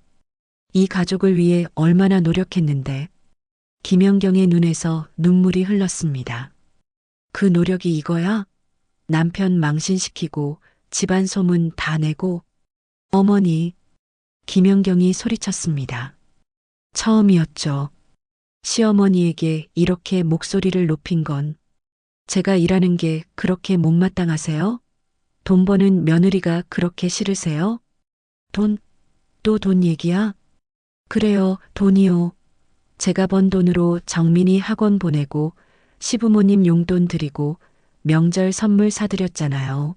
이 가족을 위해 얼마나 노력했는데, 김연경의 눈에서 눈물이 흘렀습니다. 그 노력이 이거야? 남편 망신시키고 집안 소문 다 내고. 어머니, 김연경이 소리쳤습니다. 처음이었죠. 시어머니에게 이렇게 목소리를 높인 건. 제가 일하는 게 그렇게 못마땅하세요? 돈 버는 며느리가 그렇게 싫으세요? 돈? 또 돈 얘기야? 그래요, 돈이요. 제가 번 돈으로 정민이 학원 보내고 시부모님 용돈 드리고 명절 선물 사드렸잖아요.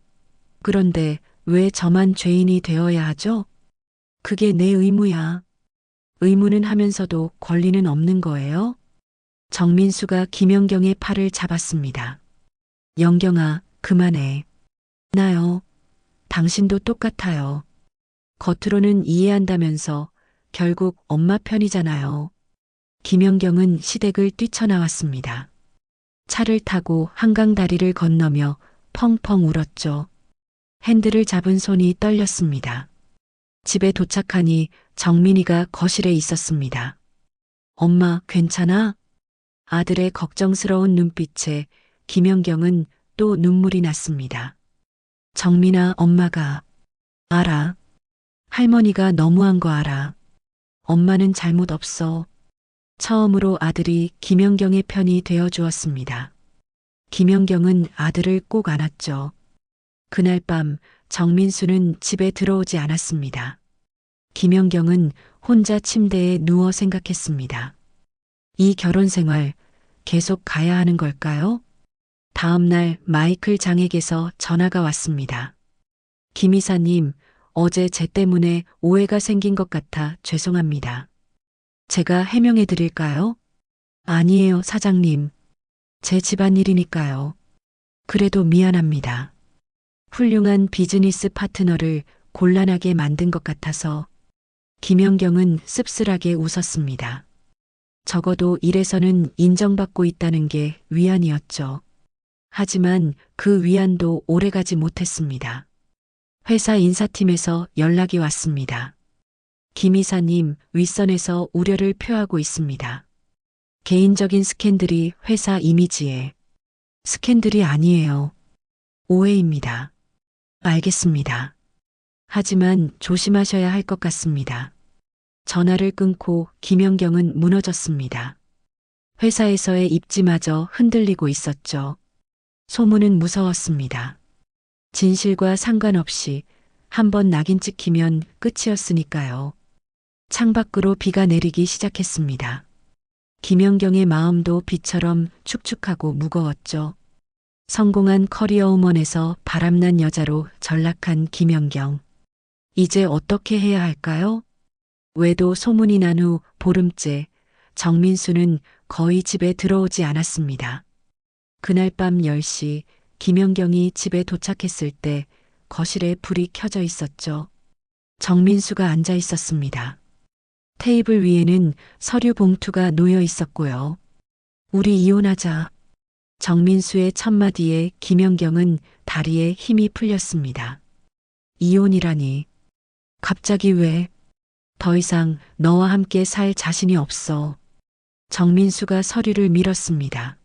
그런데 왜 저만 죄인이 되어야 하죠? 그게 내 의무야. 의무는 하면서도 권리는 없는 거예요? 정민수가 김연경의 팔을 잡았습니다. 연경아, 그만해. 나요. 당신도 똑같아요. 겉으로는 이해한다면서 결국 엄마 편이잖아요. 김연경은 시댁을 뛰쳐나왔습니다. 차를 타고 한강 다리를 건너며 펑펑 울었죠. 핸들을 잡은 손이 떨렸습니다. 집에 도착하니 정민이가 거실에 있었습니다. 엄마, 괜찮아? 아들의 걱정스러운 눈빛에 김연경은 또 눈물이 났습니다. 정민아, 엄마가 알아. 할머니가 너무한 거 알아. 엄마는 잘못 없어. 처음으로 아들이 김연경의 편이 되어 주었습니다. 김연경은 아들을 꼭 안았죠. 그날 밤 정민수는 집에 들어오지 않았습니다. 김연경은 혼자 침대에 누워 생각했습니다. 이 결혼 생활 계속 가야 하는 걸까요? 다음 날 마이클 장에게서 전화가 왔습니다. 김 이사님, 어제 제 때문에 오해가 생긴 것 같아 죄송합니다. 제가 해명해 드릴까요? 아니에요, 사장님. 제 집안일이니까요. 그래도 미안합니다. 훌륭한 비즈니스 파트너를 곤란하게 만든 것 같아서 김연경은 씁쓸하게 웃었습니다. 적어도 일에서는 인정받고 있다는 게 위안이었죠. 하지만 그 위안도 오래가지 못했습니다. 회사 인사팀에서 연락이 왔습니다. 김 이사님, 윗선에서 우려를 표하고 있습니다. 개인적인 스캔들이 회사 이미지에. 스캔들이 아니에요. 오해입니다. 알겠습니다. 하지만 조심하셔야 할 것 같습니다. 전화를 끊고 김연경은 무너졌습니다. 회사에서의 입지마저 흔들리고 있었죠. 소문은 무서웠습니다. 진실과 상관없이 한번 낙인 찍히면 끝이었으니까요. 창밖으로 비가 내리기 시작했습니다. 김연경의 마음도 비처럼 축축하고 무거웠죠. 성공한 커리어 우먼에서 바람난 여자로 전락한 김연경. 이제 어떻게 해야 할까요? 외도 소문이 난 후 보름째 정민수는 거의 집에 들어오지 않았습니다. 그날 밤 10시 김연경이 집에 도착했을 때 거실에 불이 켜져 있었죠. 정민수가 앉아 있었습니다. 테이블 위에는 서류 봉투가 놓여 있었고요. 우리 이혼하자. 정민수의 첫마디에 김연경은 다리에 힘이 풀렸습니다. 이혼이라니. 갑자기 왜? 더 이상 너와 함께 살 자신이 없어. 정민수가 서류를 밀었습니다.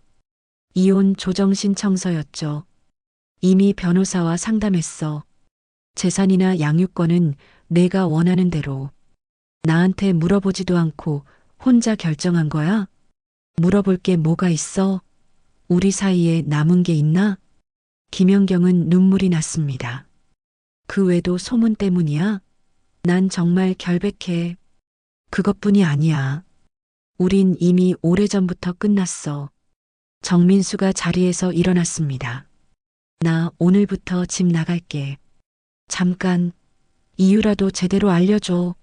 이혼 조정 신청서였죠. 이미 변호사와 상담했어. 재산이나 양육권은 내가 원하는 대로. 나한테 물어보지도 않고 혼자 결정한 거야? 물어볼 게 뭐가 있어? 우리 사이에 남은 게 있나? 김연경은 눈물이 났습니다. 그 외도 소문 때문이야? 난 정말 결백해. 그것뿐이 아니야. 우린 이미 오래전부터 끝났어. 정민수가 자리에서 일어났습니다. 나 오늘부터 집 나갈게. 잠깐, 이유라도 제대로 알려줘.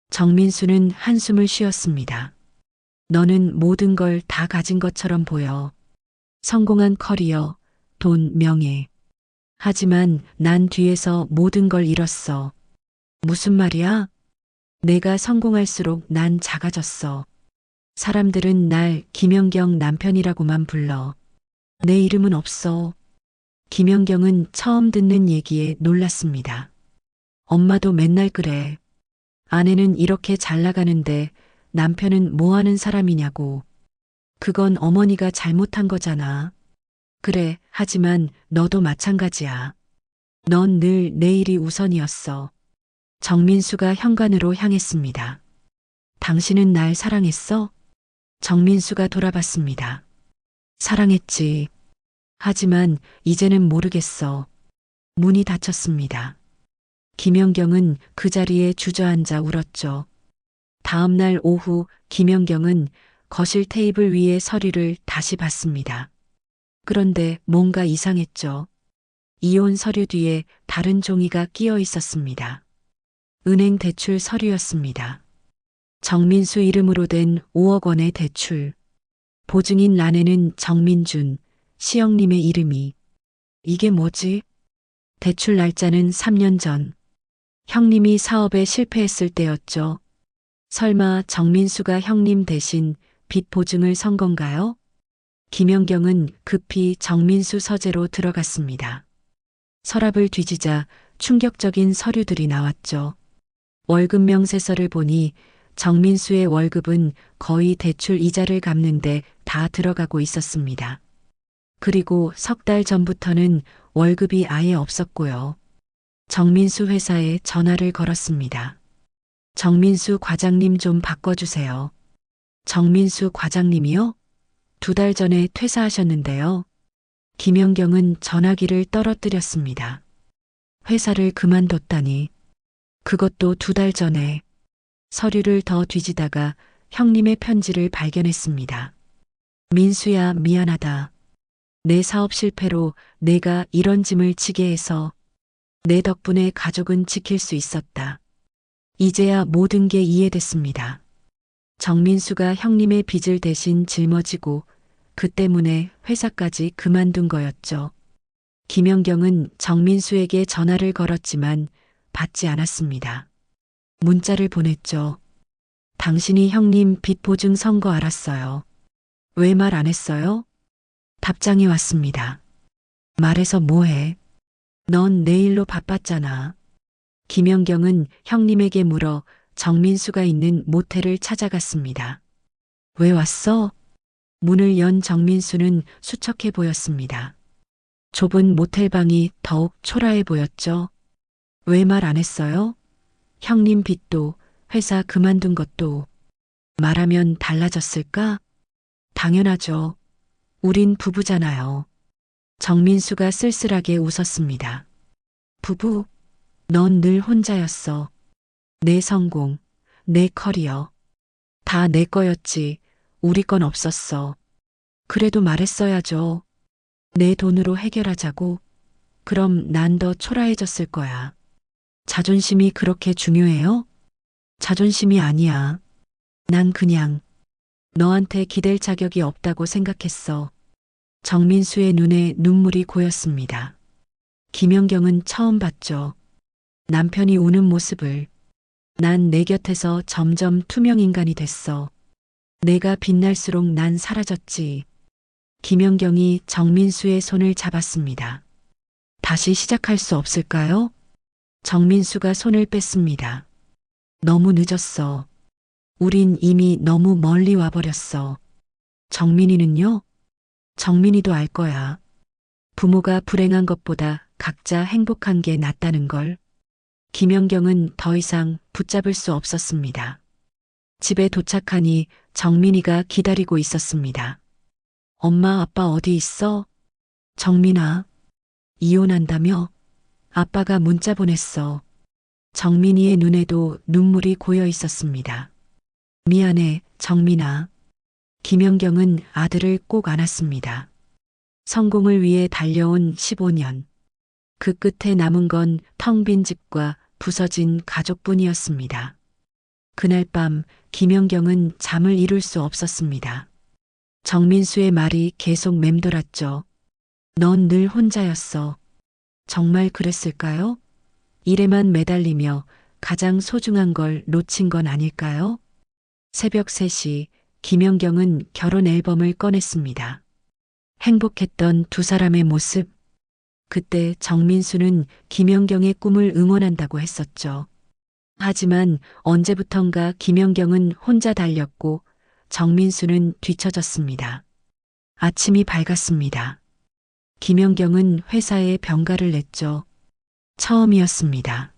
정민수는 한숨을 쉬었습니다. 너는 모든 걸 다 가진 것처럼 보여. 성공한 커리어, 돈, 명예. 하지만 난 뒤에서 모든 걸 잃었어. 무슨 말이야? 내가 성공할수록 난 작아졌어. 사람들은 날 김연경 남편이라고만 불러. 내 이름은 없어. 김연경은 처음 듣는 얘기에 놀랐습니다. 엄마도 맨날 그래. 아내는 이렇게 잘 나가는데 남편은 뭐 하는 사람이냐고. 그건 어머니가 잘못한 거잖아. 그래, 하지만 너도 마찬가지야. 넌 늘 내일이 우선이었어. 정민수가 현관으로 향했습니다. 당신은 날 사랑했어? 정민수가 돌아봤습니다. 사랑했지. 하지만 이제는 모르겠어. 문이 닫혔습니다. 김연경은 그 자리에 주저앉아 울었죠. 다음 날 오후 김연경은 거실 테이블 위에 서류를 다시 봤습니다. 그런데 뭔가 이상했죠. 이혼 서류 뒤에 다른 종이가 끼어 있었습니다. 은행 대출 서류였습니다. 정민수 이름으로 된 5억 원의 대출. 보증인 란에는 정민준, 시영님의 이름이. 이게 뭐지? 대출 날짜는 3년 전. 형님이 사업에 실패했을 때였죠. 설마 정민수가 형님 대신 빚 보증을 선 건가요? 김연경은 급히 정민수 서재로 들어갔습니다. 서랍을 뒤지자 충격적인 서류들이 나왔죠. 월급 명세서를 보니 정민수의 월급은 거의 대출 이자를 갚는데 다 들어가고 있었습니다. 그리고 석 달 전부터는 월급이 아예 없었고요. 정민수 회사에 전화를 걸었습니다. 정민수 과장님 좀 바꿔주세요. 정민수 과장님이요? 2달 전에 퇴사하셨는데요. 김연경은 전화기를 떨어뜨렸습니다. 회사를 그만뒀다니. 그것도 2달 전에. 서류를 더 뒤지다가 형님의 편지를 발견했습니다. 민수야, 미안하다. 내 사업 실패로 내가 이런 짐을 지게 해서 내 덕분에 가족은 지킬 수 있었다. 이제야 모든 게 이해됐습니다. 정민수가 형님의 빚을 대신 짊어지고 그 때문에 회사까지 그만둔 거였죠. 김연경은 정민수에게 전화를 걸었지만 받지 않았습니다. 문자를 보냈죠. 당신이 형님 빚 보증 선 거 알았어요. 왜 말 안 했어요? 답장이 왔습니다. 말해서 뭐해? 넌 내일로 바빴잖아. 김연경은 형님에게 물어 정민수가 있는 모텔을 찾아갔습니다. 왜 왔어? 문을 연 정민수는 수척해 보였습니다. 좁은 모텔방이 더욱 초라해 보였죠. 왜 말 안 했어요? 형님 빚도 회사 그만둔 것도 말하면 달라졌을까? 당연하죠. 우린 부부잖아요. 정민수가 쓸쓸하게 웃었습니다. 부부? 넌 늘 혼자였어. 내 성공, 내 커리어. 다 내 거였지. 우리 건 없었어. 그래도 말했어야죠. 내 돈으로 해결하자고. 그럼 난 더 초라해졌을 거야. 자존심이 그렇게 중요해요? 자존심이 아니야. 난 그냥 너한테 기댈 자격이 없다고 생각했어. 정민수의 눈에 눈물이 고였습니다. 김연경은 처음 봤죠. 남편이 우는 모습을. 난 내 곁에서 점점 투명 인간이 됐어. 내가 빛날수록 난 사라졌지. 김연경이 정민수의 손을 잡았습니다. 다시 시작할 수 없을까요? 정민수가 손을 뺐습니다. 너무 늦었어. 우린 이미 너무 멀리 와버렸어. 정민이는요? 정민이도 알 거야. 부모가 불행한 것보다 각자 행복한 게 낫다는 걸. 김연경은 더 이상 붙잡을 수 없었습니다. 집에 도착하니 정민이가 기다리고 있었습니다. 엄마, 아빠 어디 있어? 정민아, 이혼한다며? 아빠가 문자 보냈어. 정민이의 눈에도 눈물이 고여 있었습니다. 미안해, 정민아. 김연경은 아들을 꼭 안았습니다. 성공을 위해 달려온 15년. 그 끝에 남은 건 텅 빈 집과 부서진 가족뿐이었습니다. 그날 밤 김연경은 잠을 이룰 수 없었습니다. 정민수의 말이 계속 맴돌았죠. 넌 늘 혼자였어. 정말 그랬을까요? 일에만 매달리며 가장 소중한 걸 놓친 건 아닐까요? 새벽 3시 김연경은 결혼 앨범을 꺼냈습니다. 행복했던 두 사람의 모습. 그때 정민수는 김연경의 꿈을 응원한다고 했었죠. 하지만 언제부턴가 김연경은 혼자 달렸고 정민수는 뒤처졌습니다. 아침이 밝았습니다. 김연경은 회사에 병가를 냈죠. 처음이었습니다.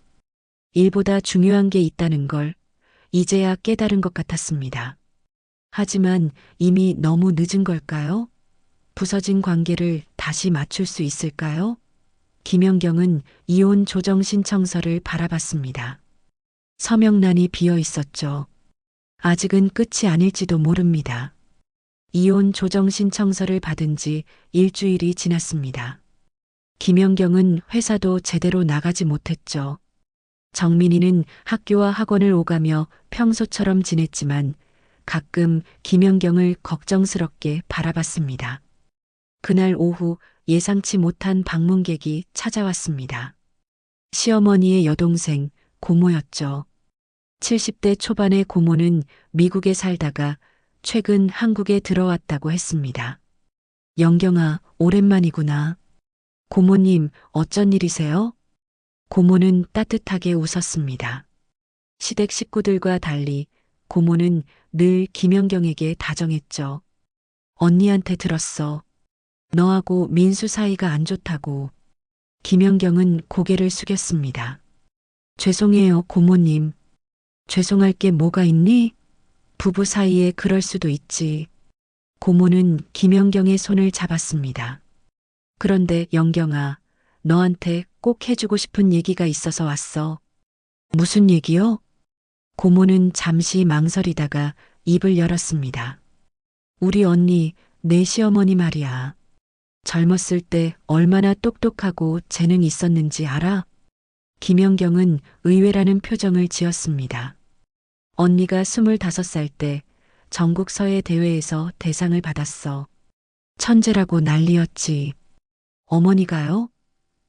일보다 중요한 게 있다는 걸 이제야 깨달은 것 같았습니다. 하지만 이미 너무 늦은 걸까요? 부서진 관계를 다시 맞출 수 있을까요? 김연경은 이혼 조정 신청서를 바라봤습니다. 서명란이 비어 있었죠. 아직은 끝이 아닐지도 모릅니다. 이혼 조정 신청서를 받은 지 일주일이 지났습니다. 김연경은 회사도 제대로 나가지 못했죠. 정민이는 학교와 학원을 오가며 평소처럼 지냈지만 가끔 김연경을 걱정스럽게 바라봤습니다. 그날 오후 예상치 못한 방문객이 찾아왔습니다. 시어머니의 여동생 고모였죠. 70대 초반의 고모는 미국에 살다가 최근 한국에 들어왔다고 했습니다. 연경아, 오랜만이구나. 고모님, 어쩐 일이세요? 고모는 따뜻하게 웃었습니다. 시댁 식구들과 달리 고모는 늘 김연경에게 다정했죠. 언니한테 들었어. 너하고 민수 사이가 안 좋다고. 김연경은 고개를 숙였습니다. 죄송해요, 고모님. 죄송할 게 뭐가 있니? 부부 사이에 그럴 수도 있지. 고모는 김연경의 손을 잡았습니다. 그런데 연경아, 너한테 꼭 해주고 싶은 얘기가 있어서 왔어. 무슨 얘기요? 고모는 잠시 망설이다가 입을 열었습니다. 우리 언니, 내 시어머니 말이야. 젊었을 때 얼마나 똑똑하고 재능 있었는지 알아? 김연경은 의외라는 표정을 지었습니다. 언니가 25살 때 전국 서예 대회에서 대상을 받았어. 천재라고 난리였지. 어머니가요?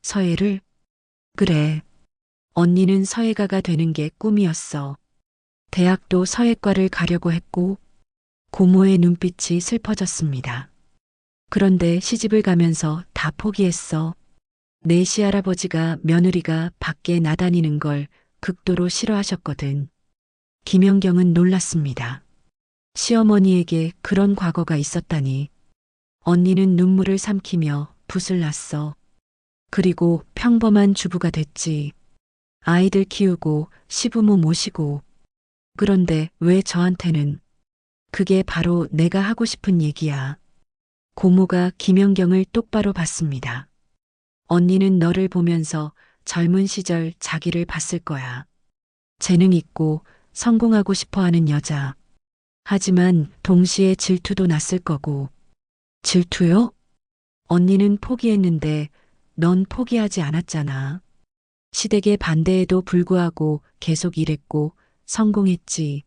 서예를? 그래. 언니는 서예가가 되는 게 꿈이었어. 대학도 서예과를 가려고 했고, 고모의 눈빛이 슬퍼졌습니다. 그런데 시집을 가면서 다 포기했어. 내 시할아버지가 며느리가 밖에 나다니는 걸 극도로 싫어하셨거든. 김연경은 놀랐습니다. 시어머니에게 그런 과거가 있었다니. 언니는 눈물을 삼키며 붓을 놨어. 그리고 평범한 주부가 됐지. 아이들 키우고 시부모 모시고. 그런데 왜 저한테는? 그게 바로 내가 하고 싶은 얘기야. 고모가 김연경을 똑바로 봤습니다. 언니는 너를 보면서 젊은 시절 자기를 봤을 거야. 재능 있고 성공하고 싶어 하는 여자. 하지만 동시에 질투도 났을 거고. 질투요? 언니는 포기했는데 넌 포기하지 않았잖아. 시댁의 반대에도 불구하고 계속 일했고 성공했지.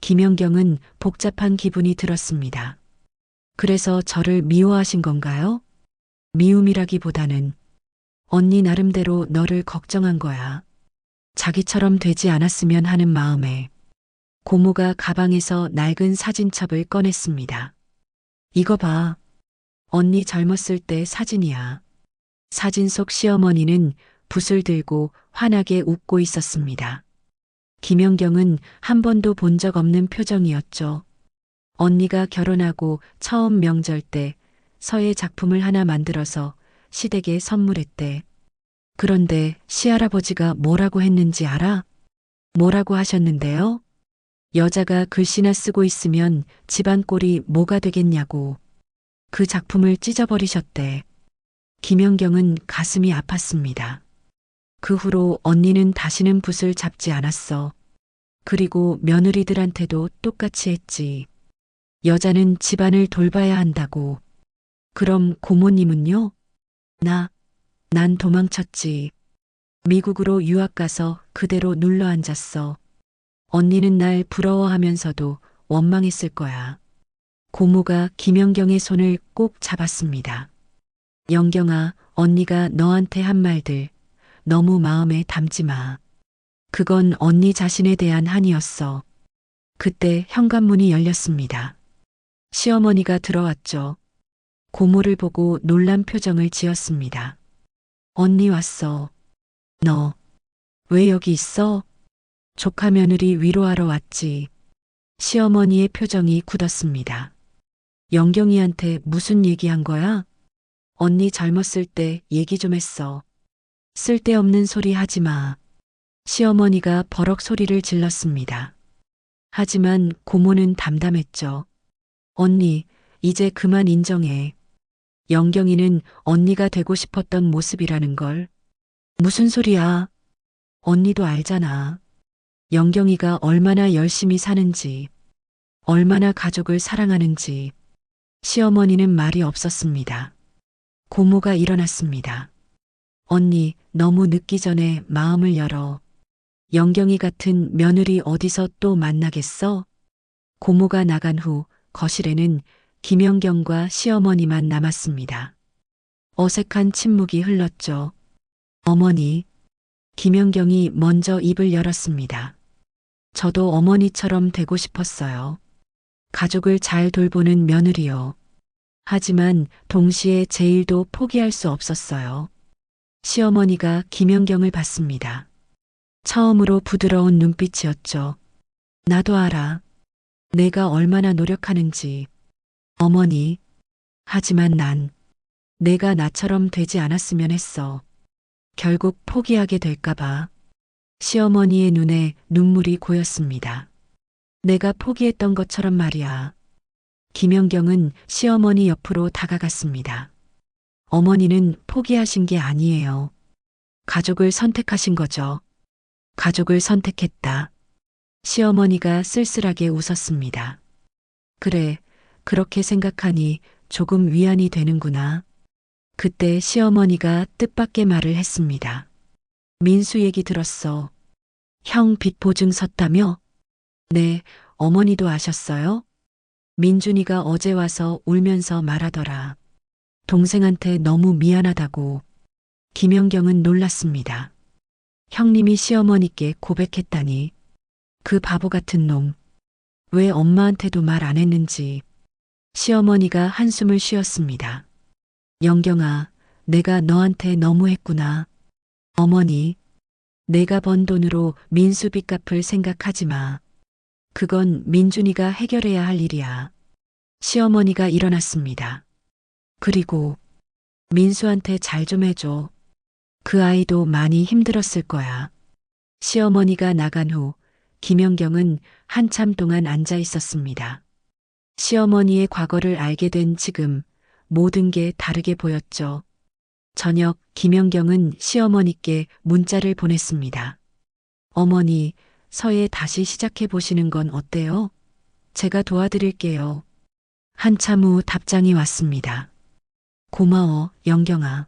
김연경은 복잡한 기분이 들었습니다. 그래서 저를 미워하신 건가요? 미움이라기보다는 언니 나름대로 너를 걱정한 거야. 자기처럼 되지 않았으면 하는 마음에. 고모가 가방에서 낡은 사진첩을 꺼냈습니다. 이거 봐. 언니 젊었을 때 사진이야. 사진 속 시어머니는 붓을 들고 환하게 웃고 있었습니다. 김연경은 한 번도 본 적 없는 표정이었죠. 언니가 결혼하고 처음 명절 때 서예 작품을 하나 만들어서 시댁에 선물했대. 그런데 시할아버지가 뭐라고 했는지 알아? 뭐라고 하셨는데요? 여자가 글씨나 쓰고 있으면 집안 꼴이 뭐가 되겠냐고. 그 작품을 찢어버리셨대. 김연경은 가슴이 아팠습니다. 그 후로 언니는 다시는 붓을 잡지 않았어. 그리고 며느리들한테도 똑같이 했지. 여자는 집안을 돌봐야 한다고. 그럼 고모님은요? 난 도망쳤지. 미국으로 유학 가서 그대로 눌러 앉았어. 언니는 날 부러워하면서도 원망했을 거야. 고모가 김연경의 손을 꼭 잡았습니다. 연경아, 언니가 너한테 한 말들 너무 마음에 담지 마. 그건 언니 자신에 대한 한이었어. 그때 현관문이 열렸습니다. 시어머니가 들어왔죠. 고모를 보고 놀란 표정을 지었습니다. 언니 왔어. 너 왜 여기 있어? 조카 며느리 위로하러 왔지. 시어머니의 표정이 굳었습니다. 연경이한테 무슨 얘기한 거야? 언니 젊었을 때 얘기 좀 했어. 쓸데없는 소리 하지 마. 시어머니가 버럭 소리를 질렀습니다. 하지만 고모는 담담했죠. 언니, 이제 그만 인정해. 연경이는 언니가 되고 싶었던 모습이라는 걸. 무슨 소리야? 언니도 알잖아. 연경이가 얼마나 열심히 사는지, 얼마나 가족을 사랑하는지. 시어머니는 말이 없었습니다. 고모가 일어났습니다. 언니, 너무 늦기 전에 마음을 열어. 연경이 같은 며느리 어디서 또 만나겠어? 고모가 나간 후 거실에는 김연경과 시어머니만 남았습니다. 어색한 침묵이 흘렀죠. 어머니. 김연경이 먼저 입을 열었습니다. 저도 어머니처럼 되고 싶었어요. 가족을 잘 돌보는 며느리요. 하지만 동시에 제 일도 포기할 수 없었어요. 시어머니가 김연경을 봤습니다. 처음으로 부드러운 눈빛이었죠. 나도 알아. 내가 얼마나 노력하는지. 어머니. 하지만 난 내가 나처럼 되지 않았으면 했어. 결국 포기하게 될까봐. 시어머니의 눈에 눈물이 고였습니다. 내가 포기했던 것처럼 말이야. 김연경은 시어머니 옆으로 다가갔습니다. 어머니는 포기하신 게 아니에요. 가족을 선택하신 거죠. 가족을 선택했다. 시어머니가 쓸쓸하게 웃었습니다. 그래, 그렇게 생각하니 조금 위안이 되는구나. 그때 시어머니가 뜻밖의 말을 했습니다. 민수 얘기 들었어. 형 빚 보증 섰다며? 네, 어머니도 아셨어요? 민준이가 어제 와서 울면서 말하더라. 동생한테 너무 미안하다고. 김연경은 놀랐습니다. 형님이 시어머니께 고백했다니. 그 바보 같은 놈. 왜 엄마한테도 말 안 했는지. 시어머니가 한숨을 쉬었습니다. 영경아, 내가 너한테 너무했구나. 어머니, 내가 번 돈으로 민수 빚 갚을 생각하지 마. 그건 민준이가 해결해야 할 일이야. 시어머니가 일어났습니다. 그리고 민수한테 잘 좀 해줘. 그 아이도 많이 힘들었을 거야. 시어머니가 나간 후 김연경은 한참 동안 앉아 있었습니다. 시어머니의 과거를 알게 된 지금 모든 게 다르게 보였죠. 저녁 김연경은 시어머니께 문자를 보냈습니다. 어머니, 서예 다시 시작해 보시는 건 어때요? 제가 도와드릴게요. 한참 후 답장이 왔습니다. 고마워, 영경아.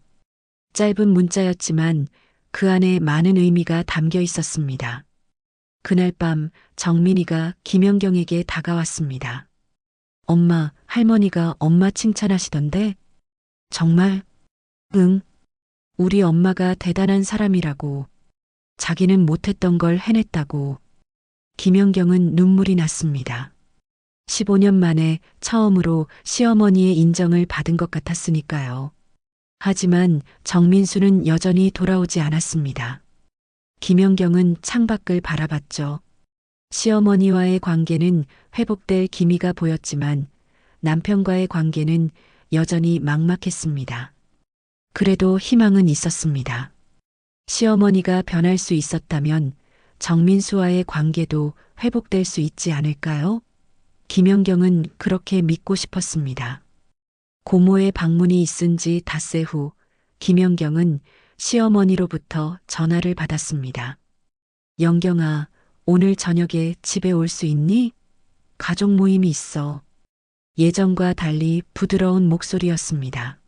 짧은 문자였지만 그 안에 많은 의미가 담겨 있었습니다. 그날 밤 정민이가 김연경에게 다가왔습니다. 엄마, 할머니가 엄마 칭찬하시던데? 정말? 응. 우리 엄마가 대단한 사람이라고. 자기는 못했던 걸 해냈다고. 김연경은 눈물이 났습니다. 15년 만에 처음으로 시어머니의 인정을 받은 것 같았으니까요. 하지만 정민수는 여전히 돌아오지 않았습니다. 김연경은 창밖을 바라봤죠. 시어머니와의 관계는 회복될 기미가 보였지만 남편과의 관계는 여전히 막막했습니다. 그래도 희망은 있었습니다. 시어머니가 변할 수 있었다면 정민수와의 관계도 회복될 수 있지 않을까요? 김연경은 그렇게 믿고 싶었습니다. 고모의 방문이 있은 지 닷새 후 김연경은 시어머니로부터 전화를 받았습니다. 영경아, 오늘 저녁에 집에 올 수 있니? 가족 모임이 있어. 예전과 달리 부드러운 목소리였습니다.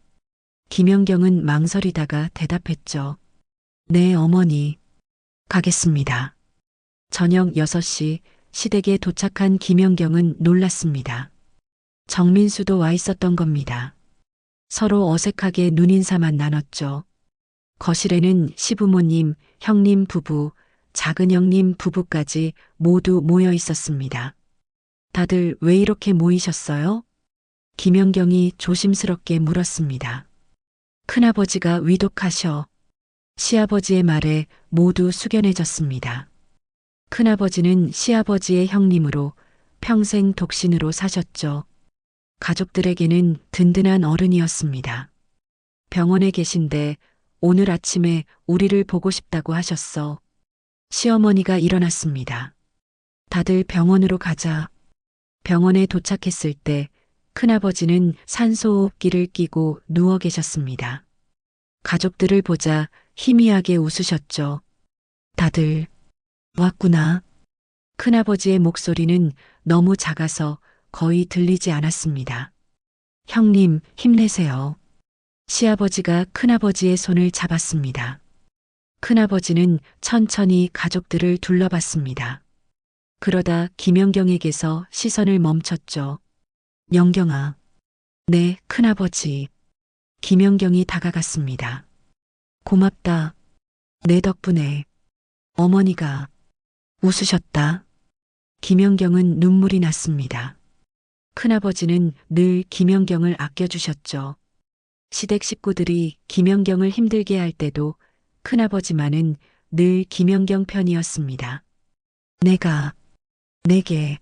김연경은 망설이다가 대답했죠. 네, 어머니. 가겠습니다. 저녁 6시 시댁에 도착한 김연경은 놀랐습니다. 정민수도 와 있었던 겁니다. 서로 어색하게 눈인사만 나눴죠. 거실에는 시부모님, 형님 부부, 작은 형님 부부까지 모두 모여 있었습니다. 다들 왜 이렇게 모이셨어요? 김연경이 조심스럽게 물었습니다. 큰아버지가 위독하셔. 시아버지의 말에 모두 숙연해졌습니다. 큰아버지는 시아버지의 형님으로 평생 독신으로 사셨죠. 가족들에게는 든든한 어른이었습니다. 병원에 계신데 오늘 아침에 우리를 보고 싶다고 하셨어. 시어머니가 일어났습니다. 다들 병원으로 가자. 병원에 도착했을 때 큰아버지는 산소호흡기를 끼고 누워 계셨습니다. 가족들을 보자 희미하게 웃으셨죠. 다들 왔구나. 큰아버지의 목소리는 너무 작아서 거의 들리지 않았습니다. 형님, 힘내세요. 시아버지가 큰아버지의 손을 잡았습니다. 큰아버지는 천천히 가족들을 둘러봤습니다. 그러다 김연경에게서 시선을 멈췄죠. 연경아. 네, 큰아버지. 김연경이 다가갔습니다. 고맙다. 내 덕분에. 어머니가 웃으셨다. 김연경은 눈물이 났습니다. 큰아버지는 늘 김연경을 아껴주셨죠. 시댁 식구들이 김연경을 힘들게 할 때도 큰아버지만은 늘 김연경 편이었습니다. 내게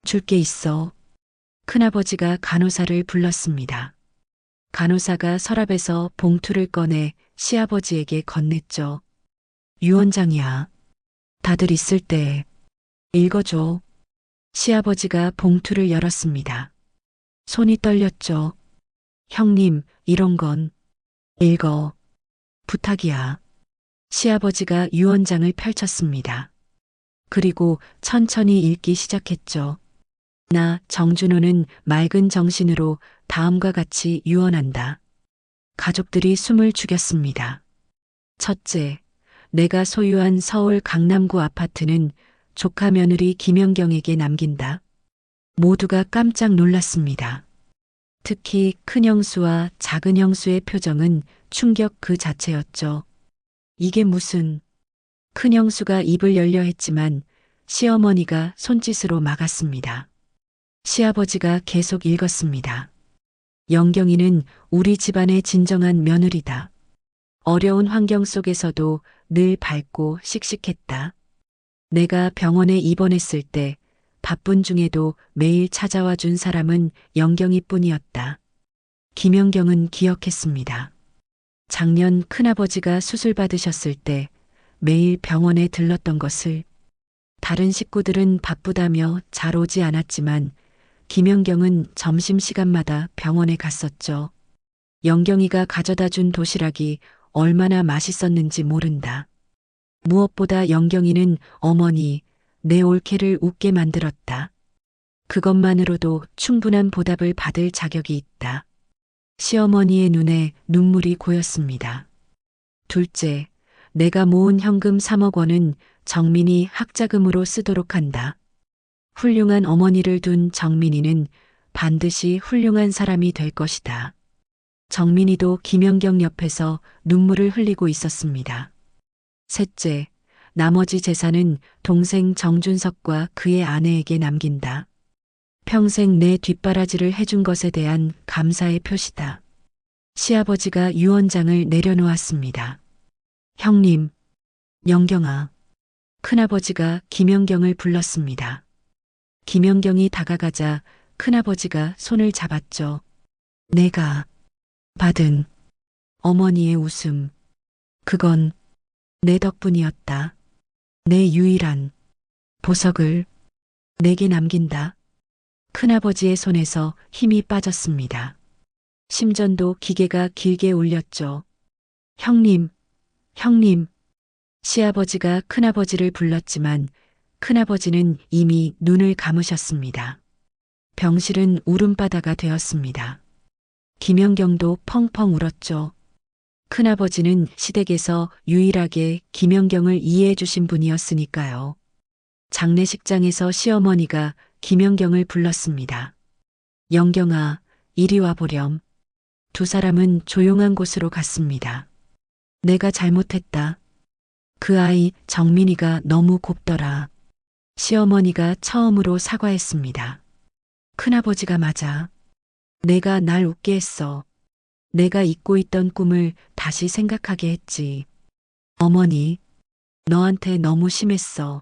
줄 게 있어. 큰아버지가 간호사를 불렀습니다. 간호사가 서랍에서 봉투를 꺼내 시아버지에게 건넸죠. 유언장이야. 다들 있을 때 읽어줘. 시아버지가 봉투를 열었습니다. 손이 떨렸죠. 형님, 이런 건 읽어. 부탁이야. 시아버지가 유언장을 펼쳤습니다. 그리고 천천히 읽기 시작했죠. 나 정준호는 맑은 정신으로 다음과 같이 유언한다. 가족들이 숨을 죽였습니다. 첫째, 내가 소유한 서울 강남구 아파트는 조카 며느리 김연경에게 남긴다. 모두가 깜짝 놀랐습니다. 특히 큰 형수와 작은 형수의 표정은 충격 그 자체였죠. 이게 무슨... 큰 형수가 입을 열려 했지만 시어머니가 손짓으로 막았습니다. 시아버지가 계속 읽었습니다. 영경이는 우리 집안의 진정한 며느리다. 어려운 환경 속에서도 늘 밝고 씩씩했다. 내가 병원에 입원했을 때 바쁜 중에도 매일 찾아와 준 사람은 영경이뿐이었다. 김연경은 기억했습니다. 작년 큰아버지가 수술 받으셨을 때 매일 병원에 들렀던 것을. 다른 식구들은 바쁘다며 잘 오지 않았지만 김연경은 점심시간마다 병원에 갔었죠. 영경이가 가져다 준 도시락이 얼마나 맛있었는지 모른다. 무엇보다 영경이는 어머니, 내 올케를 웃게 만들었다. 그것만으로도 충분한 보답을 받을 자격이 있다. 시어머니의 눈에 눈물이 고였습니다. 둘째, 내가 모은 현금 3억 원은 정민이 학자금으로 쓰도록 한다. 훌륭한 어머니를 둔 정민이는 반드시 훌륭한 사람이 될 것이다. 정민이도 김연경 옆에서 눈물을 흘리고 있었습니다. 셋째, 나머지 재산은 동생 정준석과 그의 아내에게 남긴다. 평생 내 뒷바라지를 해준 것에 대한 감사의 표시다. 시아버지가 유언장을 내려놓았습니다. 형님, 연경아. 큰아버지가 김연경을 불렀습니다. 김연경이 다가가자 큰아버지가 손을 잡았죠. 내가 받은 어머니의 웃음. 그건 내 덕분이었다. 내 유일한 보석을 내게 남긴다. 큰아버지의 손에서 힘이 빠졌습니다. 심전도 기계가 길게 울렸죠. 형님. 시아버지가 큰아버지를 불렀지만 큰아버지는 이미 눈을 감으셨습니다. 병실은 울음바다가 되었습니다. 김연경도 펑펑 울었죠. 큰아버지는 시댁에서 유일하게 김연경을 이해해 주신 분이었으니까요. 장례식장에서 시어머니가 김연경을 불렀습니다. 연경아, 이리 와보렴. 두 사람은 조용한 곳으로 갔습니다. 내가 잘못했다. 그 아이 정민이가 너무 곱더라. 시어머니가 처음으로 사과했습니다. 큰아버지가 맞아. 내가 날 웃게 했어. 내가 잊고 있던 꿈을 다시 생각하게 했지. 어머니, 너한테 너무 심했어.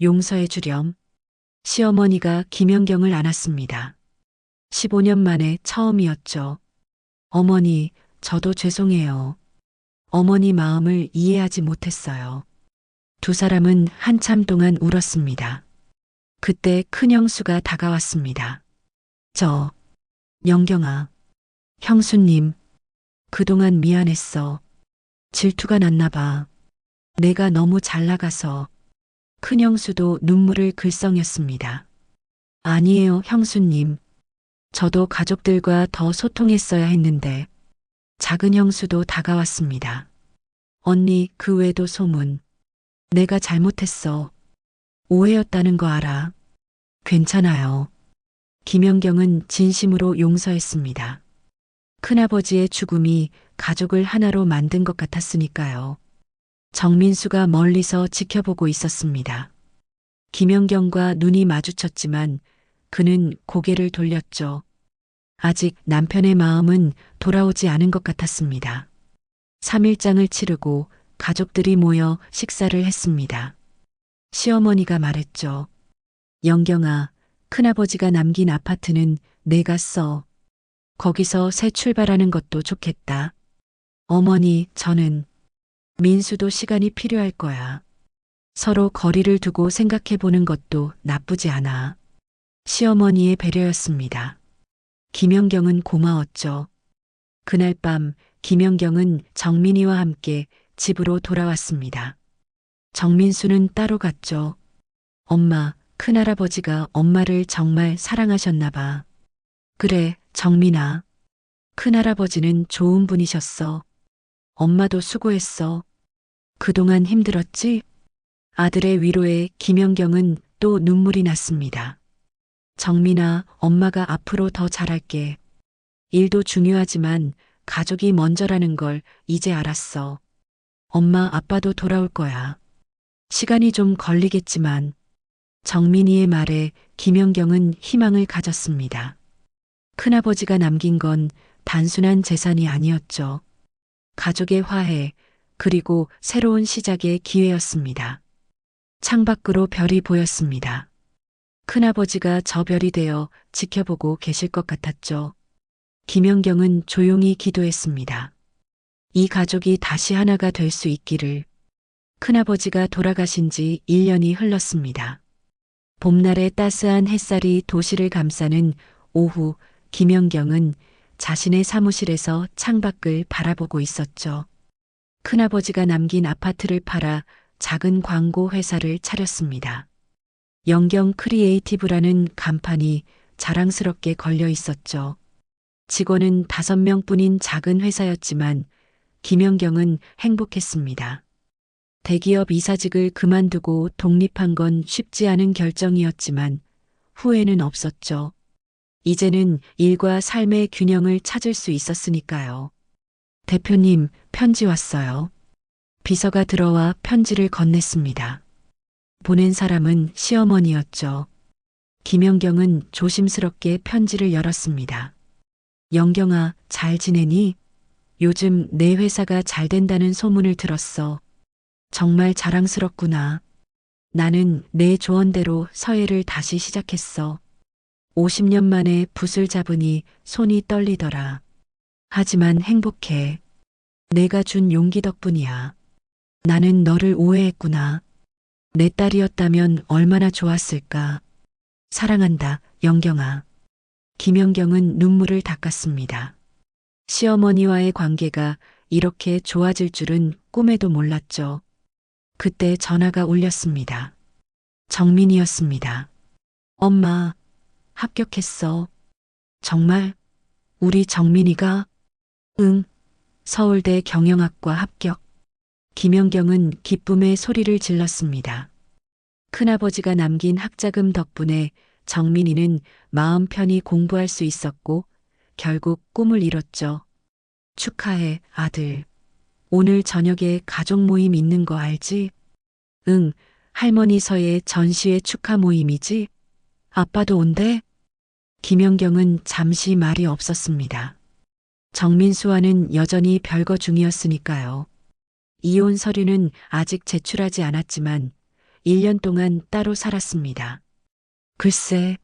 용서해 주렴. 시어머니가 김연경을 안았습니다. 15년 만에 처음이었죠. 어머니, 저도 죄송해요. 어머니 마음을 이해하지 못했어요. 두 사람은 한참 동안 울었습니다. 그때 큰 형수가 다가왔습니다. 연경아, 형수님, 그동안 미안했어. 질투가 났나 봐. 내가 너무 잘 나가서. 큰 형수도 눈물을 글썽였습니다. 아니에요, 형수님. 저도 가족들과 더 소통했어야 했는데. 작은 형수도 다가왔습니다. 언니, 그 외도 소문. 내가 잘못했어. 오해였다는 거 알아. 괜찮아요. 김연경은 진심으로 용서했습니다. 큰아버지의 죽음이 가족을 하나로 만든 것 같았으니까요. 정민수가 멀리서 지켜보고 있었습니다. 김연경과 눈이 마주쳤지만 그는 고개를 돌렸죠. 아직 남편의 마음은 돌아오지 않은 것 같았습니다. 3일장을 치르고 가족들이 모여 식사를 했습니다. 시어머니가 말했죠. 영경아, 큰아버지가 남긴 아파트는 내가 써. 거기서 새 출발하는 것도 좋겠다. 어머니, 저는 민수도 시간이 필요할 거야. 서로 거리를 두고 생각해 보는 것도 나쁘지 않아. 시어머니의 배려였습니다. 김연경은 고마웠죠. 그날 밤 김연경은 정민이와 함께 집으로 돌아왔습니다. 정민수는 따로 갔죠. 엄마, 큰할아버지가 엄마를 정말 사랑하셨나 봐. 그래, 정민아. 큰할아버지는 좋은 분이셨어. 엄마도 수고했어. 그동안 힘들었지? 아들의 위로에 김연경은 또 눈물이 났습니다. 정민아, 엄마가 앞으로 더 잘할게. 일도 중요하지만 가족이 먼저라는 걸 이제 알았어. 엄마, 아빠도 돌아올 거야. 시간이 좀 걸리겠지만. 정민이의 말에 김연경은 희망을 가졌습니다. 큰아버지가 남긴 건 단순한 재산이 아니었죠. 가족의 화해, 그리고 새로운 시작의 기회였습니다. 창밖으로 별이 보였습니다. 큰아버지가 저 별이 되어 지켜보고 계실 것 같았죠. 김연경은 조용히 기도했습니다. 이 가족이 다시 하나가 될 수 있기를. 큰아버지가 돌아가신 지 1년이 흘렀습니다. 봄날의 따스한 햇살이 도시를 감싸는 오후, 김연경은 자신의 사무실에서 창밖을 바라보고 있었죠. 큰아버지가 남긴 아파트를 팔아 작은 광고 회사를 차렸습니다. 연경 크리에이티브라는 간판이 자랑스럽게 걸려 있었죠. 직원은 5명뿐인 작은 회사였지만 김연경은 행복했습니다. 대기업 이사직을 그만두고 독립한 건 쉽지 않은 결정이었지만 후회는 없었죠. 이제는 일과 삶의 균형을 찾을 수 있었으니까요. 대표님, 편지 왔어요. 비서가 들어와 편지를 건넸습니다. 보낸 사람은 시어머니였죠. 김연경은 조심스럽게 편지를 열었습니다. 영경아, 잘 지내니? 요즘 내 회사가 잘 된다는 소문을 들었어. 정말 자랑스럽구나. 나는 내 조언대로 서예를 다시 시작했어. 50년 만에 붓을 잡으니 손이 떨리더라. 하지만 행복해. 내가 준 용기 덕분이야. 나는 너를 오해했구나. 내 딸이었다면 얼마나 좋았을까. 사랑한다, 영경아. 김연경은 눈물을 닦았습니다. 시어머니와의 관계가 이렇게 좋아질 줄은 꿈에도 몰랐죠. 그때 전화가 울렸습니다. 정민이었습니다. 엄마, 합격했어. 정말? 우리 정민이가? 응, 서울대 경영학과 합격. 김연경은 기쁨의 소리를 질렀습니다. 큰아버지가 남긴 학자금 덕분에 정민이는 마음 편히 공부할 수 있었고 결국 꿈을 이뤘죠. 축하해, 아들. 오늘 저녁에 가족 모임 있는 거 알지? 응, 할머니 서예 전시회 축하 모임이지? 아빠도 온대? 김연경은 잠시 말이 없었습니다. 정민수와는 여전히 별거 중이었으니까요. 이혼 서류는 아직 제출하지 않았지만 1년 동안 따로 살았습니다. 글쎄,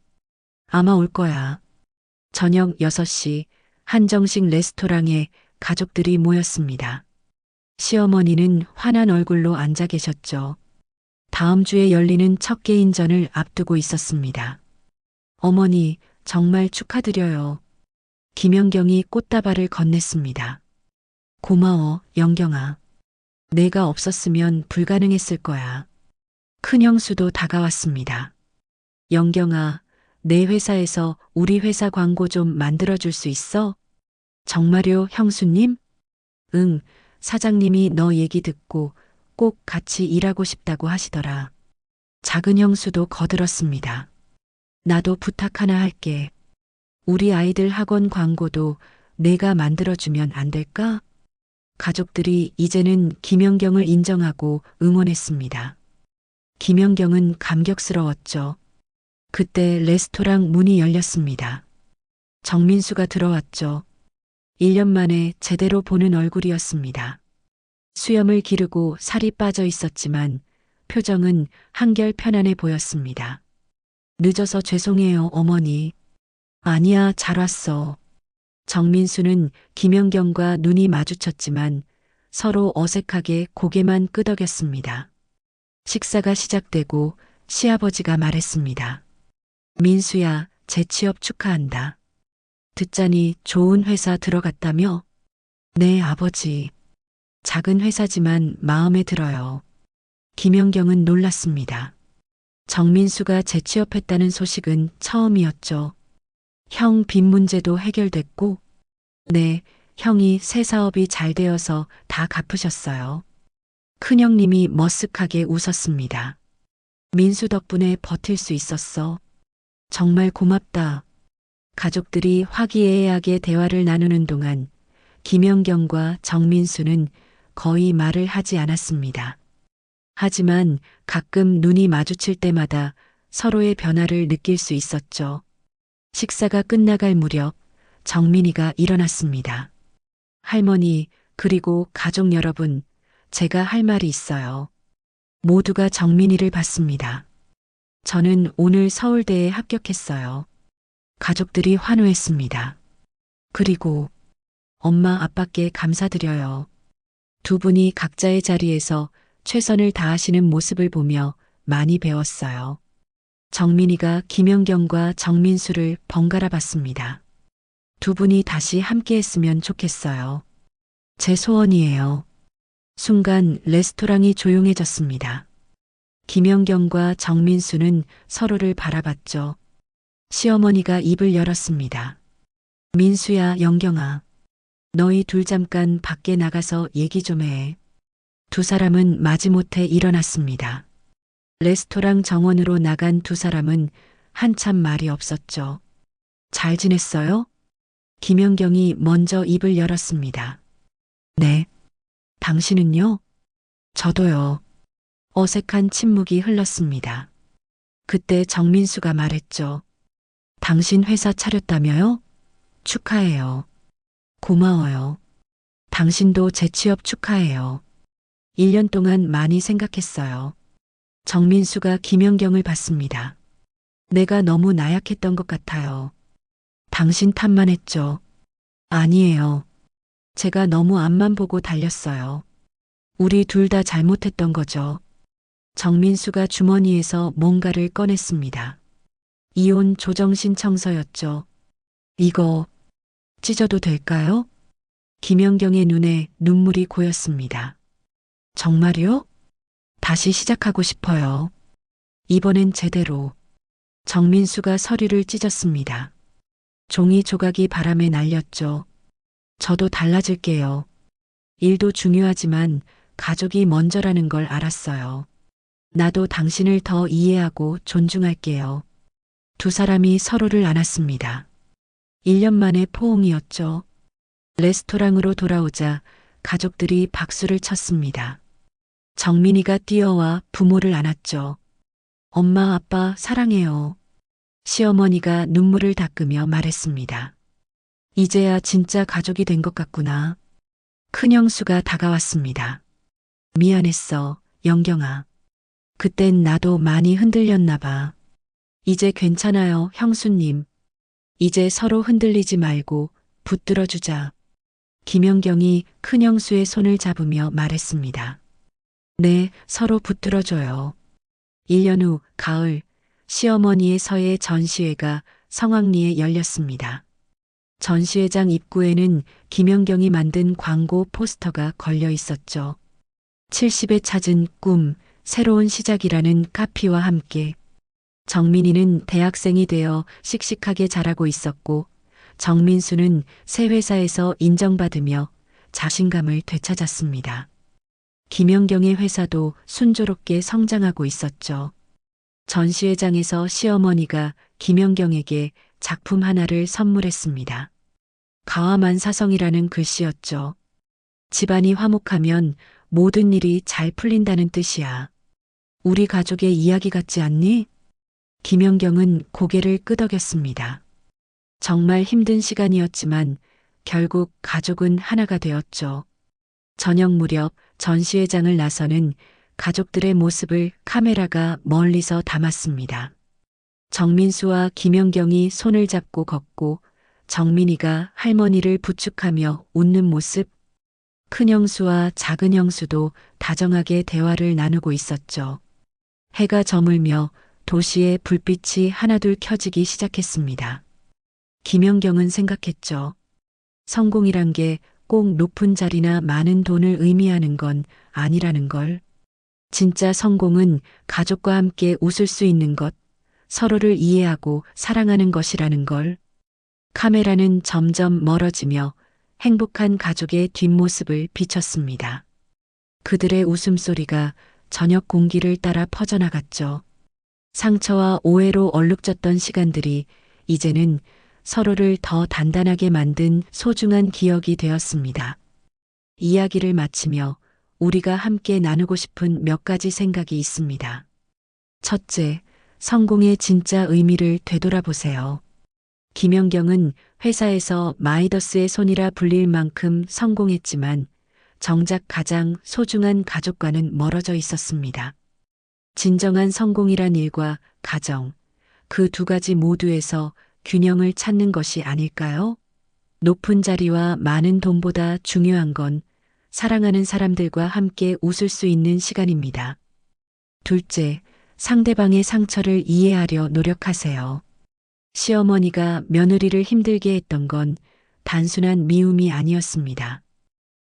아마 올 거야. 저녁 6시 한정식 레스토랑에 가족들이 모였습니다. 시어머니는 환한 얼굴로 앉아 계셨죠. 다음 주에 열리는 첫 개인전을 앞두고 있었습니다. 어머니, 정말 축하드려요. 김연경이 꽃다발을 건넸습니다. 고마워, 영경아. 내가 없었으면 불가능했을 거야. 큰형수도 다가왔습니다. 영경아, 내 회사에서 우리 회사 광고 좀 만들어줄 수 있어? 정말요, 형수님? 응, 사장님이 너 얘기 듣고 꼭 같이 일하고 싶다고 하시더라. 작은 형수도 거들었습니다. 나도 부탁 하나 할게. 우리 아이들 학원 광고도 내가 만들어주면 안 될까? 가족들이 이제는 김연경을 인정하고 응원했습니다. 김연경은 감격스러웠죠. 그때 레스토랑 문이 열렸습니다. 정민수가 들어왔죠. 1년 만에 제대로 보는 얼굴이었습니다. 수염을 기르고 살이 빠져 있었지만 표정은 한결 편안해 보였습니다. 늦어서 죄송해요, 어머니. 아니야, 잘 왔어. 정민수는 김연경과 눈이 마주쳤지만 서로 어색하게 고개만 끄덕였습니다. 식사가 시작되고 시아버지가 말했습니다. 민수야, 재취업 축하한다. 듣자니 좋은 회사 들어갔다며? 네, 아버지. 작은 회사지만 마음에 들어요. 김연경은 놀랐습니다. 정민수가 재취업했다는 소식은 처음이었죠. 형 빚 문제도 해결됐고, 네, 형이 새 사업이 잘 되어서 다 갚으셨어요. 큰형님이 머쓱하게 웃었습니다. 민수 덕분에 버틸 수 있었어. 정말 고맙다. 가족들이 화기애애하게 대화를 나누는 동안 김연경과 정민수는 거의 말을 하지 않았습니다. 하지만 가끔 눈이 마주칠 때마다 서로의 변화를 느낄 수 있었죠. 식사가 끝나갈 무렵 정민이가 일어났습니다. 할머니, 그리고 가족 여러분, 제가 할 말이 있어요. 모두가 정민이를 봤습니다. 저는 오늘 서울대에 합격했어요. 가족들이 환호했습니다. 그리고 엄마 아빠께 감사드려요. 두 분이 각자의 자리에서 최선을 다하시는 모습을 보며 많이 배웠어요. 정민이가 김연경과 정민수를 번갈아 봤습니다. 두 분이 다시 함께했으면 좋겠어요. 제 소원이에요. 순간 레스토랑이 조용해졌습니다. 김연경과 정민수는 서로를 바라봤죠. 시어머니가 입을 열었습니다. 민수야, 연경아. 너희 둘 잠깐 밖에 나가서 얘기 좀 해. 두 사람은 마지못해 일어났습니다. 레스토랑 정원으로 나간 두 사람은 한참 말이 없었죠. 잘 지냈어요? 김연경이 먼저 입을 열었습니다. 네. 당신은요? 저도요. 어색한 침묵이 흘렀습니다. 그때 정민수가 말했죠. 당신 회사 차렸다며요? 축하해요. 고마워요. 당신도 재취업 축하해요. 1년 동안 많이 생각했어요. 정민수가 김연경을 봤습니다. 내가 너무 나약했던 것 같아요. 당신 탓만 했죠. 아니에요. 제가 너무 앞만 보고 달렸어요. 우리 둘 다 잘못했던 거죠. 정민수가 주머니에서 뭔가를 꺼냈습니다. 이혼 조정 신청서였죠. 이거 찢어도 될까요? 김연경의 눈에 눈물이 고였습니다. 정말요? 다시 시작하고 싶어요. 이번엔 제대로. 정민수가 서류를 찢었습니다. 종이 조각이 바람에 날렸죠. 저도 달라질게요. 일도 중요하지만 가족이 먼저라는 걸 알았어요. 나도 당신을 더 이해하고 존중할게요. 두 사람이 서로를 안았습니다. 1년 만에 포옹이었죠. 레스토랑으로 돌아오자 가족들이 박수를 쳤습니다. 정민이가 뛰어와 부모를 안았죠. 엄마, 아빠 사랑해요. 시어머니가 눈물을 닦으며 말했습니다. 이제야 진짜 가족이 된 것 같구나. 큰형수가 다가왔습니다. 미안했어, 연경아. 그땐 나도 많이 흔들렸나 봐. 이제 괜찮아요, 형수님. 이제 서로 흔들리지 말고 붙들어주자. 김연경이 큰형수의 손을 잡으며 말했습니다. 네, 서로 붙들어줘요. 1년 후 가을, 시어머니의 서예 전시회가 성황리에 열렸습니다. 전시회장 입구에는 김연경이 만든 광고 포스터가 걸려 있었죠. 70에 찾은 꿈, 새로운 시작이라는 카피와 함께 정민이는 대학생이 되어 씩씩하게 자라고 있었고 정민수는 새 회사에서 인정받으며 자신감을 되찾았습니다. 김연경의 회사도 순조롭게 성장하고 있었죠. 전시회장에서 시어머니가 김연경에게 작품 하나를 선물했습니다. 가와만사성이라는 글씨였죠. 집안이 화목하면 모든 일이 잘 풀린다는 뜻이야. 우리 가족의 이야기 같지 않니? 김연경은 고개를 끄덕였습니다. 정말 힘든 시간이었지만 결국 가족은 하나가 되었죠. 저녁 무렵 전시회장을 나서는 가족들의 모습을 카메라가 멀리서 담았습니다. 정민수와 김연경이 손을 잡고 걷고 정민이가 할머니를 부축하며 웃는 모습, 큰 형수와 작은 형수도 다정하게 대화를 나누고 있었죠. 해가 저물며 도시의 불빛이 하나둘 켜지기 시작했습니다. 김연경은 생각했죠. 성공이란 게 꼭 높은 자리나 많은 돈을 의미하는 건 아니라는 걸. 진짜 성공은 가족과 함께 웃을 수 있는 것, 서로를 이해하고 사랑하는 것이라는 걸. 카메라는 점점 멀어지며 행복한 가족의 뒷모습을 비췄습니다. 그들의 웃음소리가 저녁 공기를 따라 퍼져나갔죠. 상처와 오해로 얼룩졌던 시간들이 이제는 서로를 더 단단하게 만든 소중한 기억이 되었습니다. 이야기를 마치며 우리가 함께 나누고 싶은 몇 가지 생각이 있습니다. 첫째, 성공의 진짜 의미를 되돌아보세요. 김연경은 회사에서 마이더스의 손이라 불릴 만큼 성공했지만 정작 가장 소중한 가족과는 멀어져 있었습니다. 진정한 성공이란 일과 가정, 그 두 가지 모두에서 균형을 찾는 것이 아닐까요? 높은 자리와 많은 돈보다 중요한 건 사랑하는 사람들과 함께 웃을 수 있는 시간입니다. 둘째, 상대방의 상처를 이해하려 노력하세요. 시어머니가 며느리를 힘들게 했던 건 단순한 미움이 아니었습니다.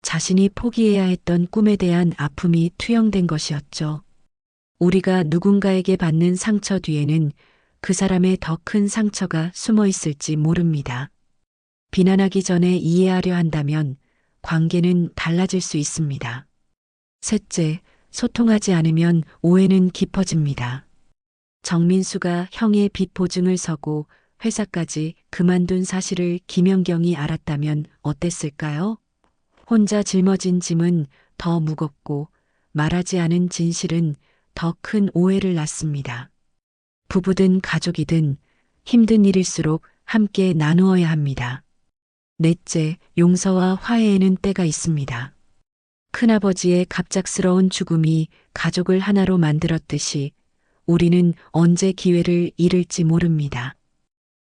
자신이 포기해야 했던 꿈에 대한 아픔이 투영된 것이었죠. 우리가 누군가에게 받는 상처 뒤에는 그 사람의 더 큰 상처가 숨어 있을지 모릅니다. 비난하기 전에 이해하려 한다면 관계는 달라질 수 있습니다. 셋째, 소통하지 않으면 오해는 깊어집니다. 정민수가 형의 빚 보증을 서고 회사까지 그만둔 사실을 김연경이 알았다면 어땠을까요? 혼자 짊어진 짐은 더 무겁고 말하지 않은 진실은 더 큰 오해를 낳습니다. 부부든 가족이든 힘든 일일수록 함께 나누어야 합니다. 넷째, 용서와 화해에는 때가 있습니다. 큰아버지의 갑작스러운 죽음이 가족을 하나로 만들었듯이 우리는 언제 기회를 잃을지 모릅니다.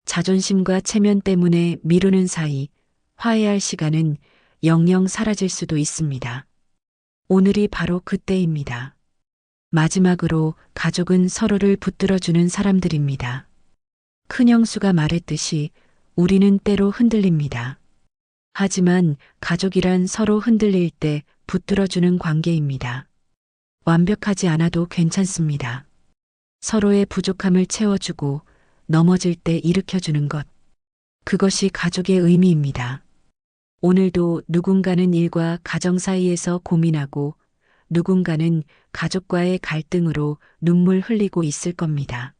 자존심과 체면 때문에 미루는 사이 화해할 시간은 영영 사라질 수도 있습니다. 오늘이 바로 그때입니다. 마지막으로 가족은 서로를 붙들어주는 사람들입니다. 큰형수가 말했듯이 우리는 때로 흔들립니다. 하지만 가족이란 서로 흔들릴 때 붙들어주는 관계입니다. 완벽하지 않아도 괜찮습니다. 서로의 부족함을 채워주고 넘어질 때 일으켜주는 것. 그것이 가족의 의미입니다. 오늘도 누군가는 일과 가정 사이에서 고민하고 누군가는 가족과의 갈등으로 눈물 흘리고 있을 겁니다.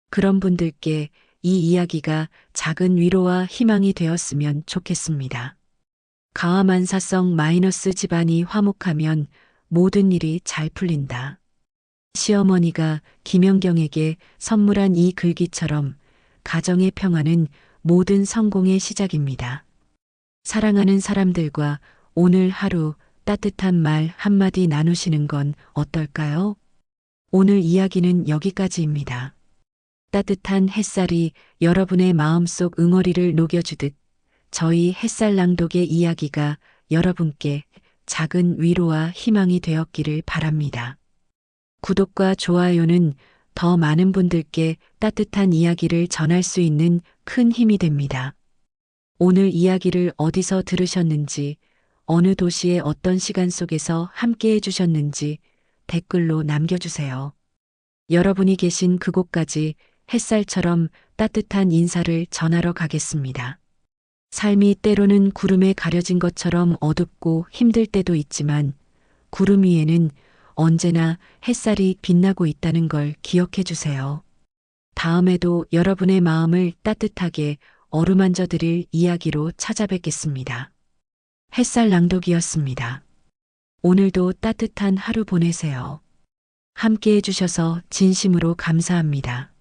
그런 분들께 이 이야기가 작은 위로와 희망이 되었으면 좋겠습니다. 가와만사성 마이너스 집안이 화목하면 모든 일이 잘 풀린다. 시어머니가 김연경에게 선물한 이 글귀처럼 가정의 평화는 모든 성공의 시작입니다. 사랑하는 사람들과 오늘 하루 따뜻한 말 한마디 나누시는 건 어떨까요? 오늘 이야기는 여기까지입니다. 따뜻한 햇살이 여러분의 마음속 응어리를 녹여주듯 저희 햇살 낭독의 이야기가 여러분께 작은 위로와 희망이 되었기를 바랍니다. 구독과 좋아요는 더 많은 분들께 따뜻한 이야기를 전할 수 있는 큰 힘이 됩니다. 오늘 이야기를 어디서 들으셨는지, 어느 도시의 어떤 시간 속에서 함께 해주셨는지 댓글로 남겨주세요. 여러분이 계신 그곳까지 햇살처럼 따뜻한 인사를 전하러 가겠습니다. 삶이 때로는 구름에 가려진 것처럼 어둡고 힘들 때도 있지만 구름 위에는 언제나 햇살이 빛나고 있다는 걸 기억해 주세요. 다음에도 여러분의 마음을 따뜻하게 어루만져 드릴 이야기로 찾아뵙겠습니다. 햇살 낭독이었습니다. 오늘도 따뜻한 하루 보내세요. 함께 해주셔서 진심으로 감사합니다.